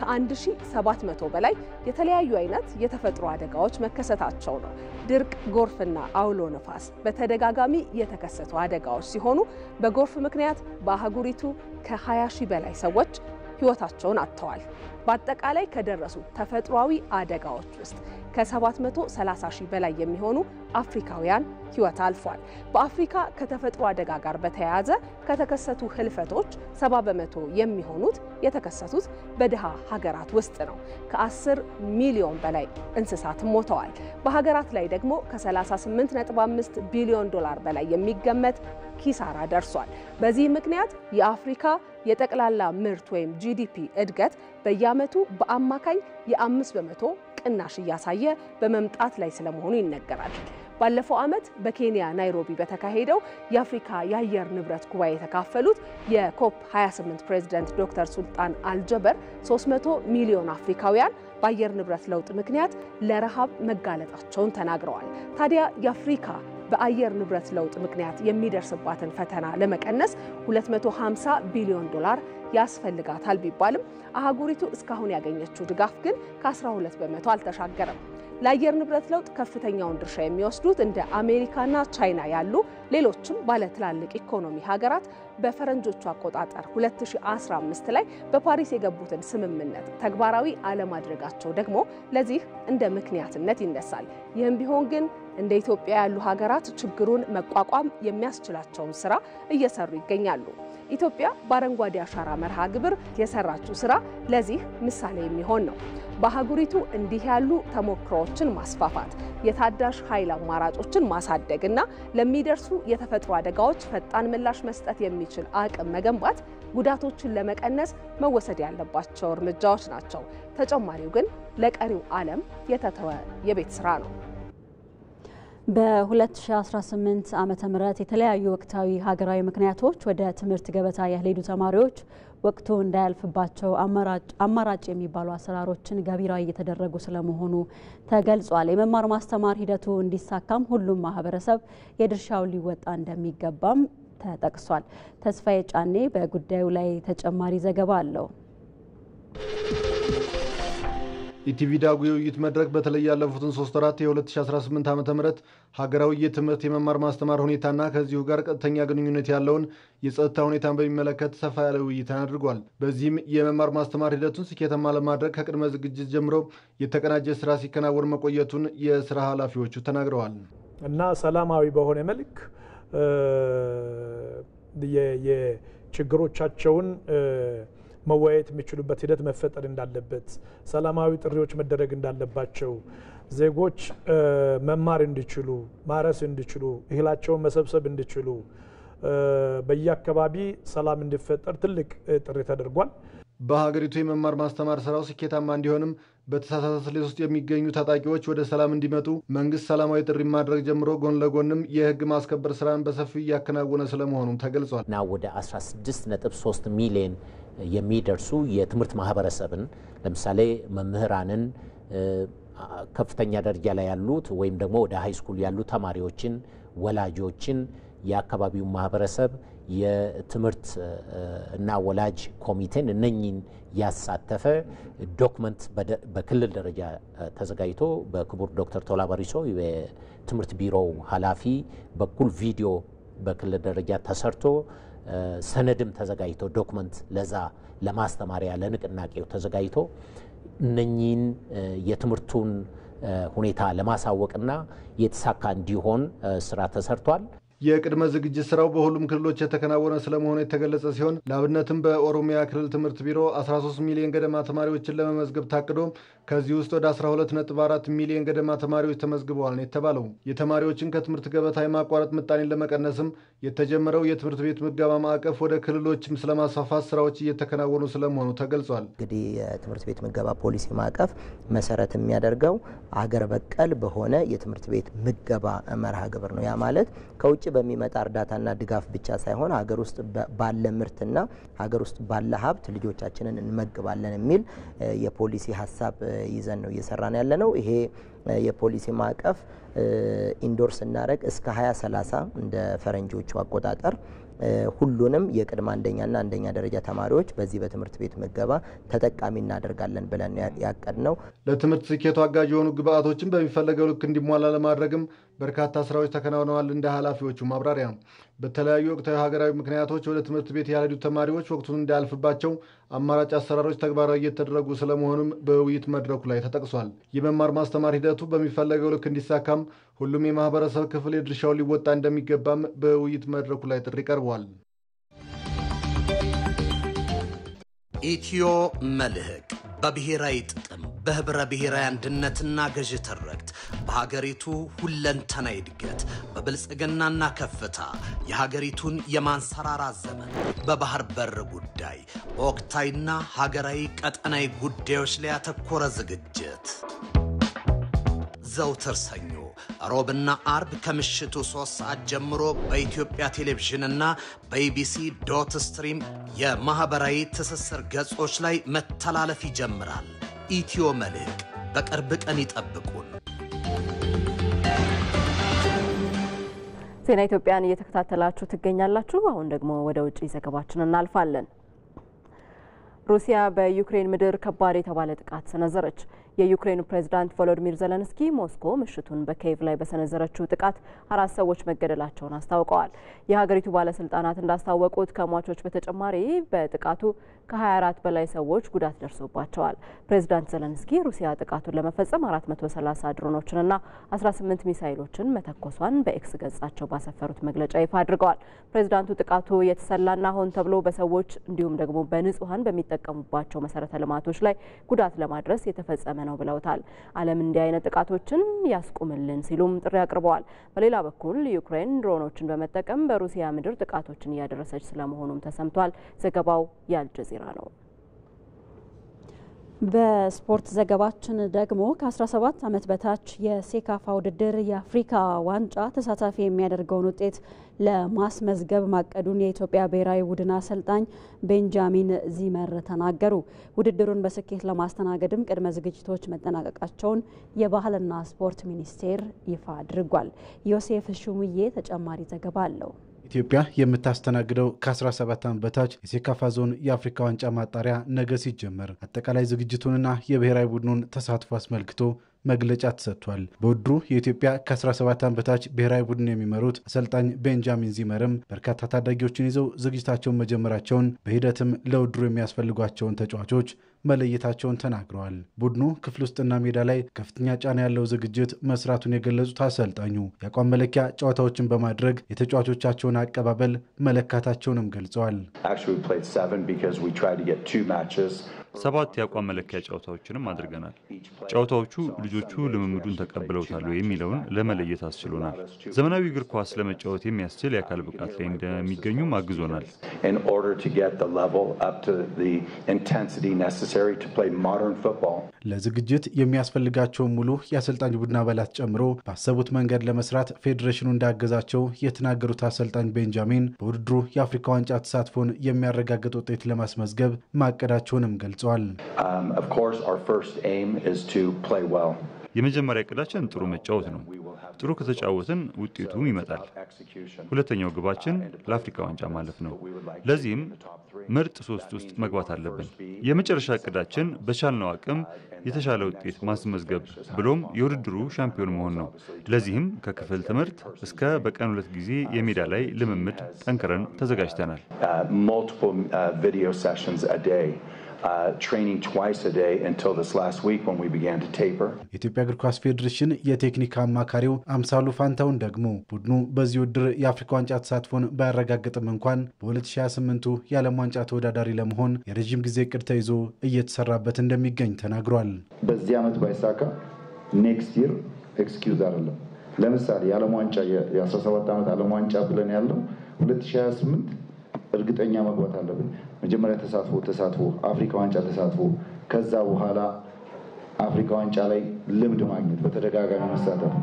ከ1700 በላይ የተለያዩ አይነት የተፈጥሮ አደጋዎች መከሰታቸው ነው። ድርቅ፣ ጎርፍና አውሎ ነፋስ በተደጋጋሚ የተከሰቱ አደጋዎች ሲሆኑ በጎርፍ ምክንያት በአህጉሪቱ ከ20 ሺህ በላይ ሰዎች ሕይወታቸውን አጥተዋል። በአጠቃላይ ከደረሱ ተፈጥሯዊ አደጋዎች ውስጥ ከ730 ሺህ በላይ የሚሆኑ አፍሪካውያን ሕይወት አልፏል። በአፍሪካ ከተፈጥሮ አደጋ ጋር በተያያዘ ከተከሰቱ ህልፈቶች 70 በመቶ የሚሆኑት የተከሰቱት በድሃ ሀገራት ውስጥ ነው። ከ10 ሚሊዮን በላይ እንስሳት ሞተዋል። በሀገራት ላይ ደግሞ ከ38.5 ቢሊዮን ዶላር በላይ የሚገመት ኪሳራ ደርሷል። በዚህ ምክንያት የአፍሪካ የጠቅላላ ምርት ወይም ጂዲፒ እድገት በየዓመቱ በአማካኝ የ5 በመቶ ቅናሽ እያሳየ በመምጣት ላይ ስለመሆኑ ይነገራል። ባለፈው ዓመት በኬንያ ናይሮቢ በተካሄደው የአፍሪካ የአየር ንብረት ጉባኤ የተካፈሉት የኮፕ 28 ፕሬዝዳንት ዶክተር ሱልጣን አልጀበር 300 ሚሊዮን አፍሪካውያን በአየር ንብረት ለውጥ ምክንያት ለረሃብ መጋለጣቸውን ተናግረዋል። ታዲያ የአፍሪካ በአየር ንብረት ለውጥ ምክንያት የሚደርስባትን ፈተና ለመቀነስ 250 ቢሊዮን ዶላር ያስፈልጋታል ቢባልም አህጉሪቱ እስካሁን ያገኘችው ድጋፍ ግን ከ12 በመቶ አልተሻገረም። ለአየር ንብረት ለውጥ ከፍተኛውን ድርሻ የሚወስዱት እንደ አሜሪካና ቻይና ያሉ ሌሎችም ባለ ትላልቅ ኢኮኖሚ ሀገራት በፈረንጆቹ አቆጣጠር 2015 ላይ በፓሪስ የገቡትን ስምምነት ተግባራዊ አለማድረጋቸው ደግሞ ለዚህ እንደ ምክንያትነት ይነሳል። ይህም ቢሆን ግን እንደ ኢትዮጵያ ያሉ ሀገራት ችግሩን መቋቋም የሚያስችላቸውን ስራ እየሰሩ ይገኛሉ። ኢትዮጵያ በአረንጓዴ አሻራ መርሃ ግብር የሰራችው ስራ ለዚህ ምሳሌ የሚሆን ነው። በአህጉሪቱ እንዲህ ያሉ ተሞክሮዎችን ማስፋፋት፣ የታዳሽ ኃይል አማራጮችን ማሳደግና ለሚደርሱ የተፈጥሮ አደጋዎች ፈጣን ምላሽ መስጠት የሚችል አቅም መገንባት ጉዳቶችን ለመቀነስ መወሰድ ያለባቸው እርምጃዎች ናቸው። ተጨማሪው ግን ለቀሪው ዓለም የተተወ የቤት ስራ ነው። በ2018 ዓመተ ምህረት የተለያዩ ወቅታዊ ሀገራዊ ምክንያቶች ወደ ትምህርት ገበታ ያልሄዱ ተማሪዎች ወቅቱ እንዳያልፍባቸው አማራጭ የሚባሉ አሰራሮችን ገቢራዊ እየተደረጉ ስለመሆኑ ተገልጿል። የመማር ማስተማር ሂደቱ እንዲሳካም ሁሉም ማህበረሰብ የድርሻውን ሊወጣ እንደሚገባም ተጠቅሷል። ተስፋዬ ጫኔ በጉዳዩ ላይ ተጨማሪ ዘገባ አለው። ኢቲቪ ዳጉ የውይይት መድረክ በተለይ ያለፉትን 3 ወራት የ2018 ዓ.ም ሀገራዊ የትምህርት የመማር ማስተማር ሁኔታና ከዚሁ ጋር ቀጥተኛ ግንኙነት ያለውን የጸጥታ ሁኔታን በሚመለከት ሰፋ ያለ ውይይትን አድርጓል። በዚህም የመማር ማስተማር ሂደቱን ስኬታማ ለማድረግ ከቅድመ ዝግጅት ጀምሮ የተቀናጀ ስራ ሲከናወን መቆየቱን የስራ ኃላፊዎቹ ተናግረዋል። እና ሰላማዊ በሆነ መልክ የችግሮቻቸውን መወያየት የሚችሉበት ሂደት መፈጠር እንዳለበት፣ ሰላማዊ ጥሪዎች መደረግ እንዳለባቸው፣ ዜጎች መማር እንዲችሉ ማረስ እንዲችሉ እህላቸውን መሰብሰብ እንዲችሉ በየአካባቢ ሰላም እንዲፈጠር ትልቅ ጥሪ ተደርጓል። በሀገሪቱ የመማር ማስተማር ስራው ስኬታማ እንዲሆንም በተሳሳተ ስሌት ውስጥ የሚገኙ ታጣቂዎች ወደ ሰላም እንዲመጡ መንግስት ሰላማዊ ጥሪ ማድረግ ጀምሮ ጎን ለጎንም የህግ ማስከበር ስራን በሰፊው እያከናወነ ስለመሆኑም ተገልጿል። እና ወደ 16.3 ሚሊዮን የሚደርሱ የትምህርት ማህበረሰብን ለምሳሌ መምህራንን ከፍተኛ ደረጃ ላይ ያሉት ወይም ደግሞ ወደ ሃይ ስኩል ያሉ ተማሪዎችን፣ ወላጆችን፣ የአካባቢው ማህበረሰብ የትምህርት እና ወላጅ ኮሚቴን እነኚህን ያሳተፈ ዶክመንት በክልል ደረጃ ተዘጋጅቶ በክቡር ዶክተር ቶላ በሪሶ የትምህርት ቢሮው ኃላፊ በኩል ቪዲዮ በክልል ደረጃ ተሰርቶ ሰነድም ተዘጋጅቶ ዶክመንት ለዛ ለማስተማሪያ ለንቅናቄው ተዘጋጅቶ እነኚህን የትምህርቱን ሁኔታ ለማሳወቅና የተሳካ እንዲሆን ስራ ተሰርቷል። የቅድመ ዝግጅት ስራው በሁሉም ክልሎች የተከናወነ ስለመሆኑ የተገለጸ ሲሆን ለአብነትም በኦሮሚያ ክልል ትምህርት ቢሮ 13 ሚሊዮን ገደማ ተማሪዎችን ለመመዝገብ ታቅዶ ከዚህ ውስጥ ወደ 12.4 ሚሊዮን ገደማ ተማሪዎች ተመዝግበዋል ነው የተባለው። የተማሪዎችን ከትምህርት ገበታ የማቋረጥ ምጣኔን ለመቀነስም የተጀመረው የትምህርት ቤት ምገባ ማዕቀፍ ወደ ክልሎችም ስለማስፋፋት ስራዎች እየተከናወኑ ስለመሆኑ ተገልጿል። እንግዲህ የትምህርት ቤት ምገባ ፖሊሲ ማዕቀፍ መሰረት የሚያደርገው አገር በቀል በሆነ የትምህርት ቤት ምገባ መርሃ ግብር ነው። ያ ማለት ከውጭ በሚመጣ እርዳታና ድጋፍ ብቻ ሳይሆን ሀገር ውስጥ ባለ ምርትና ሀገር ውስጥ ባለ ሀብት ልጆቻችንን እንመግባለን የሚል የፖሊሲ ሀሳብ ይዘን ነው እየሰራን ያለ ነው። ይሄ የፖሊሲ ማዕቀፍ ኢንዶርስ እናደረግ እስከ 2030 እንደ ፈረንጆቹ አቆጣጠር ሁሉንም የቅድመ አንደኛና አንደኛ ደረጃ ተማሪዎች በዚህ በትምህርት ቤት ምገባ ተጠቃሚ እናደርጋለን ብለን ያቀድነው። ለትምህርት ስኬቱ አጋዥ የሆኑ ግብአቶችን በሚፈለገው ልክ እንዲሟላ ለማድረግም በርካታ ስራዎች ተከናውነዋል። እንደ ኃላፊዎቹ ማብራሪያ በተለያዩ ወቅታዊ ሀገራዊ ምክንያቶች ወደ ትምህርት ቤት ያልሄዱ ተማሪዎች ወቅቱን እንዳያልፍባቸው አማራጭ አሰራሮች ተግባራዊ እየተደረጉ ስለመሆኑም በውይይት መድረኩ ላይ ተጠቅሷል። የመማር ማስተማር ሂደቱ በሚፈለገው ልክ እንዲሳካም ሁሉም የማህበረሰብ ክፍል የድርሻውን ሊወጣ እንደሚገባም በውይይት መድረኩ ላይ ጥሪ ቀርቧል። ኢትዮ መልህቅ በብሔራዊ ጥቅም በህብረ ብሔራዊ አንድነትና ገዥ ትርክት በሀገሪቱ ሁለንተናዊ እድገት በብልጽግናና ከፍታ የሀገሪቱን የማንሰራራት ዘመን በባህር በር ጉዳይ በወቅታዊና ሀገራዊ ቀጠናዊ ጉዳዮች ላይ ያተኮረ ዝግጅት ዘውትር ሰኞ ሮብና አርብ ከምሽቱ 3 ሰዓት ጀምሮ በኢትዮጵያ ቴሌቪዥንና በኢቢሲ ዶት ስትሪም የማህበራዊ ትስስር ገጾች ላይ መተላለፍ ይጀምራል። ኢትዮ መልህቅ በቅርብ ቀን ይጠብቁን። ዜና ኢትዮጵያን እየተከታተላችሁ ትገኛላችሁ። አሁን ደግሞ ወደ ውጪ ዘገባችን እናልፋለን። ሩሲያ በዩክሬን ምድር ከባድ የተባለ ጥቃት ሰነዘረች። የዩክሬኑ ፕሬዝዳንት ቮሎዲሚር ዘለንስኪ ሞስኮ ምሽቱን በኪየቭ ላይ በሰነዘረችው ጥቃት 4 ሰዎች መገደላቸውን አስታውቀዋል። የሀገሪቱ ባለስልጣናት እንዳስታወቁት ከሟቾች በተጨማሪ በጥቃቱ ከ24 በላይ ሰዎች ጉዳት ደርሶባቸዋል። ፕሬዝዳንት ዘለንስኪ ሩሲያ ጥቃቱን ለመፈጸም 430 ድሮኖችንና 18 ሚሳይሎችን መተኮሷን በኤክስ ገጻቸው ባሰፈሩት መግለጫ ይፋ አድርገዋል። ፕሬዝዳንቱ ጥቃቱ የተሰላና ሆን ተብሎ በሰዎች እንዲሁም ደግሞ በንጹሃን በሚጠቀሙባቸው መሰረተ ልማቶች ላይ ጉዳት ለማድረስ የተፈጸመ ነው ብለውታል። ዓለም እንዲህ አይነት ጥቃቶችን ያስቁምልን ሲሉም ጥሪ አቅርበዋል። በሌላ በኩል ዩክሬን ድሮኖችን በመጠቀም በሩሲያ ምድር ጥቃቶችን እያደረሰች ስለመሆኑም ተሰምቷል። ዘገባው የአልጀዚራ ነው። በስፖርት ዘገባችን ደግሞ ከ17 ዓመት በታች የሴካፋ ውድድር የአፍሪካ ዋንጫ ተሳታፊ የሚያደርገውን ውጤት ለማስመዝገብ ማቀዱን የኢትዮጵያ ብሔራዊ ቡድን አሰልጣኝ ቤንጃሚን ዚመር ተናገሩ። ውድድሩን በስኬት ለማስተናገድም ቅድመ ዝግጅቶች መጠናቀቃቸውን የባህልና ስፖርት ሚኒስቴር ይፋ አድርጓል። ዮሴፍ ሹሙዬ ተጨማሪ ዘገባ አለው። ኢትዮጵያ የምታስተናግደው ከ17 ዓመት በታች የሴካፋ ዞን የአፍሪካ ዋንጫ ማጣሪያ ነገ ሲጀመር አጠቃላይ ዝግጅቱንና የብሔራዊ ቡድኑን ተሳትፎ አስመልክቶ መግለጫ ተሰጥቷል። በውድድሩ የኢትዮጵያ ከ17 ዓመት በታች ብሔራዊ ቡድን የሚመሩት አሰልጣኝ ቤንጃሚን ዚመርም በርካታ ታዳጊዎችን ይዘው ዝግጅታቸውን መጀመራቸውን በሂደትም ለውድድሩ የሚያስፈልጓቸውን ተጫዋቾች መለየታቸውን ተናግረዋል። ቡድኑ ክፍል ውስጥና ሜዳ ላይ ከፍተኛ ጫና ያለው ዝግጅት መስራቱን የገለጹት አሰልጣኙ የአቋም መለኪያ ጨዋታዎችን በማድረግ የተጫዋቾቻቸውን አቀባበል መለካታቸውንም ገልጸዋል። 7 የአቋም መለኪያ ጨዋታዎችንም አድርገናል። ጨዋታዎቹ ልጆቹ ልምምዱን ተቀብለውታል የሚለውን ለመለየት አስችሎናል። ዘመናዊ እግር ኳስ ለመጫወት የሚያስችል የአካል ብቃት ላይ እንደሚገኙም አግዞናል። ለዝግጅት የሚያስፈልጋቸውን ሙሉ የአሰልጣኝ ቡድን አባላት ጨምሮ ባሰቡት መንገድ ለመስራት ፌዴሬሽኑ እንዳገዛቸው የተናገሩት አሰልጣኝ ቤንጃሚን በውድድሩ የአፍሪካ ዋንጫ ተሳትፎን የሚያረጋግጥ ውጤት ለማስመዝገብ ማቀዳቸውንም ገልጸዋል። የመጀመሪያ እቅዳችን ጥሩ መጫወት ነው። ጥሩ ከተጫወትን ውጤቱም ይመጣል። ሁለተኛው ግባችን ለአፍሪካ ዋንጫ ማለፍ ነው። ለዚህም ምርጥ 3 ውስጥ መግባት አለብን። የመጨረሻ እቅዳችን በቻልነው አቅም የተሻለ ውጤት ማስመዝገብ ብሎም የውድድሩ ሻምፒዮን መሆን ነው። ለዚህም ከክፍል ትምህርት እስከ በቀን 2 ጊዜ የሜዳ ላይ ልምምድ ጠንክረን ተዘጋጅተናል። Training twice a day until this last week when we began to taper. የኢትዮጵያ እግር ኳስ ፌዴሬሽን የቴክኒክ አማካሪው አምሳሉ ፋንታውን ደግሞ ቡድኑ በዚህ ውድድር የአፍሪካ ዋንጫ ተሳትፎን ባያረጋግጥም እንኳን በ2028 የዓለም ዋንጫ ተወዳዳሪ ለመሆን የረጅም ጊዜ እቅድ ተይዞ እየተሰራበት እንደሚገኝ ተናግሯል። በዚህ ዓመት ባይሳካ ኔክስት ይር ኤክስኪውዝ አይደለም። ለምሳሌ የዓለም ዋንጫ የ17 ዓመት ዓለም ዋንጫ ብለን ያለው 2028 እርግጠኛ መግባት አለብን። መጀመሪያ ተሳትፎ አፍሪካ ዋንጫ ተሳትፎ ከዛ በኋላ አፍሪካ ዋንጫ ላይ ልምድ ማግኘት በተደጋጋሚ መሳተፍ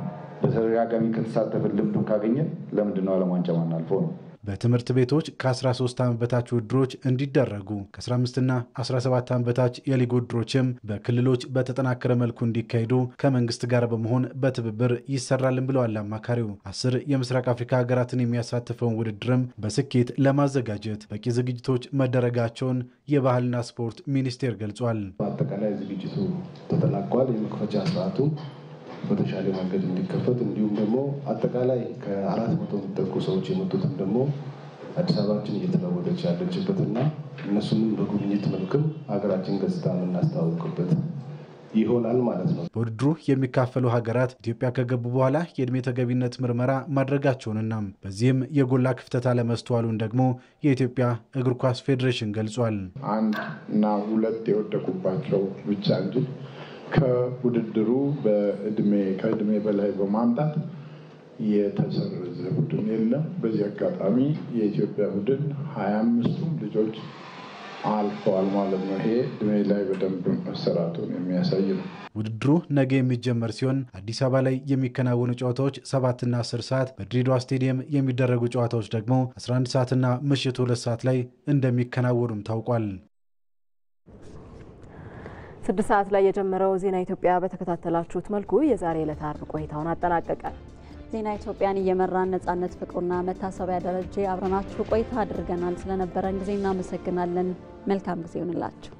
በተደጋጋሚ ከተሳተፈ ልምዱን ካገኘን ለምንድነው ዓለም ዋንጫ ማናልፈው ነው። በትምህርት ቤቶች ከ13 ዓመት በታች ውድድሮች እንዲደረጉ ከ15 እና 17 ዓመት በታች የሊግ ውድድሮችም በክልሎች በተጠናከረ መልኩ እንዲካሄዱ ከመንግስት ጋር በመሆን በትብብር ይሰራልን ብለዋል አማካሪው። 10 የምስራቅ አፍሪካ ሀገራትን የሚያሳትፈውን ውድድርም በስኬት ለማዘጋጀት በቂ ዝግጅቶች መደረጋቸውን የባህልና ስፖርት ሚኒስቴር ገልጿል። በአጠቃላይ ዝግጅቱ ተጠናቋል። የመክፈቻ ሰዓቱ በተሻለ መንገድ እንዲከፈት እንዲሁም ደግሞ አጠቃላይ ከ400 የሚጠጉ ሰዎች የመጡትም ደግሞ አዲስ አበባችን እየተለወጠች ያለችበትና እነሱንም በጉብኝት መልክም ሀገራችን ገጽታ የምናስተዋውቅበት ይሆናል ማለት ነው። በውድድሩ የሚካፈሉ ሀገራት ኢትዮጵያ ከገቡ በኋላ የእድሜ ተገቢነት ምርመራ ማድረጋቸውንና በዚህም የጎላ ክፍተት አለመስተዋሉን ደግሞ የኢትዮጵያ እግር ኳስ ፌዴሬሽን ገልጿል። 1 እና 2 የወደቁባቸው ብቻ እንጂ ከውድድሩ ከእድሜ በላይ በማምጣት የተሰረዘ ቡድን የለም። በዚህ አጋጣሚ የኢትዮጵያ ቡድን 25ቱም ልጆች አልፈዋል ማለት ነው። ይሄ እድሜ ላይ በደንብ መሰራቱን የሚያሳይ ነው። ውድድሩ ነገ የሚጀመር ሲሆን አዲስ አበባ ላይ የሚከናወኑ ጨዋታዎች 7 እና 10 ሰዓት፣ በድሬዳዋ ስቴዲየም የሚደረጉ ጨዋታዎች ደግሞ 11 ሰዓትና ምሽቱ 2 ሰዓት ላይ እንደሚከናወኑም ታውቋል። 6 ሰዓት ላይ የጀመረው ዜና ኢትዮጵያ በተከታተላችሁት መልኩ የዛሬ ዕለት አርብ ቆይታውን አጠናቀቀ። ዜና ኢትዮጵያን እየመራን ነጻነት ፍቅሩና መታሰቢያ ደረጃ አብረናችሁ ቆይታ አድርገናል። ስለነበረን ጊዜ እናመሰግናለን። መልካም ጊዜ ይሁንላችሁ።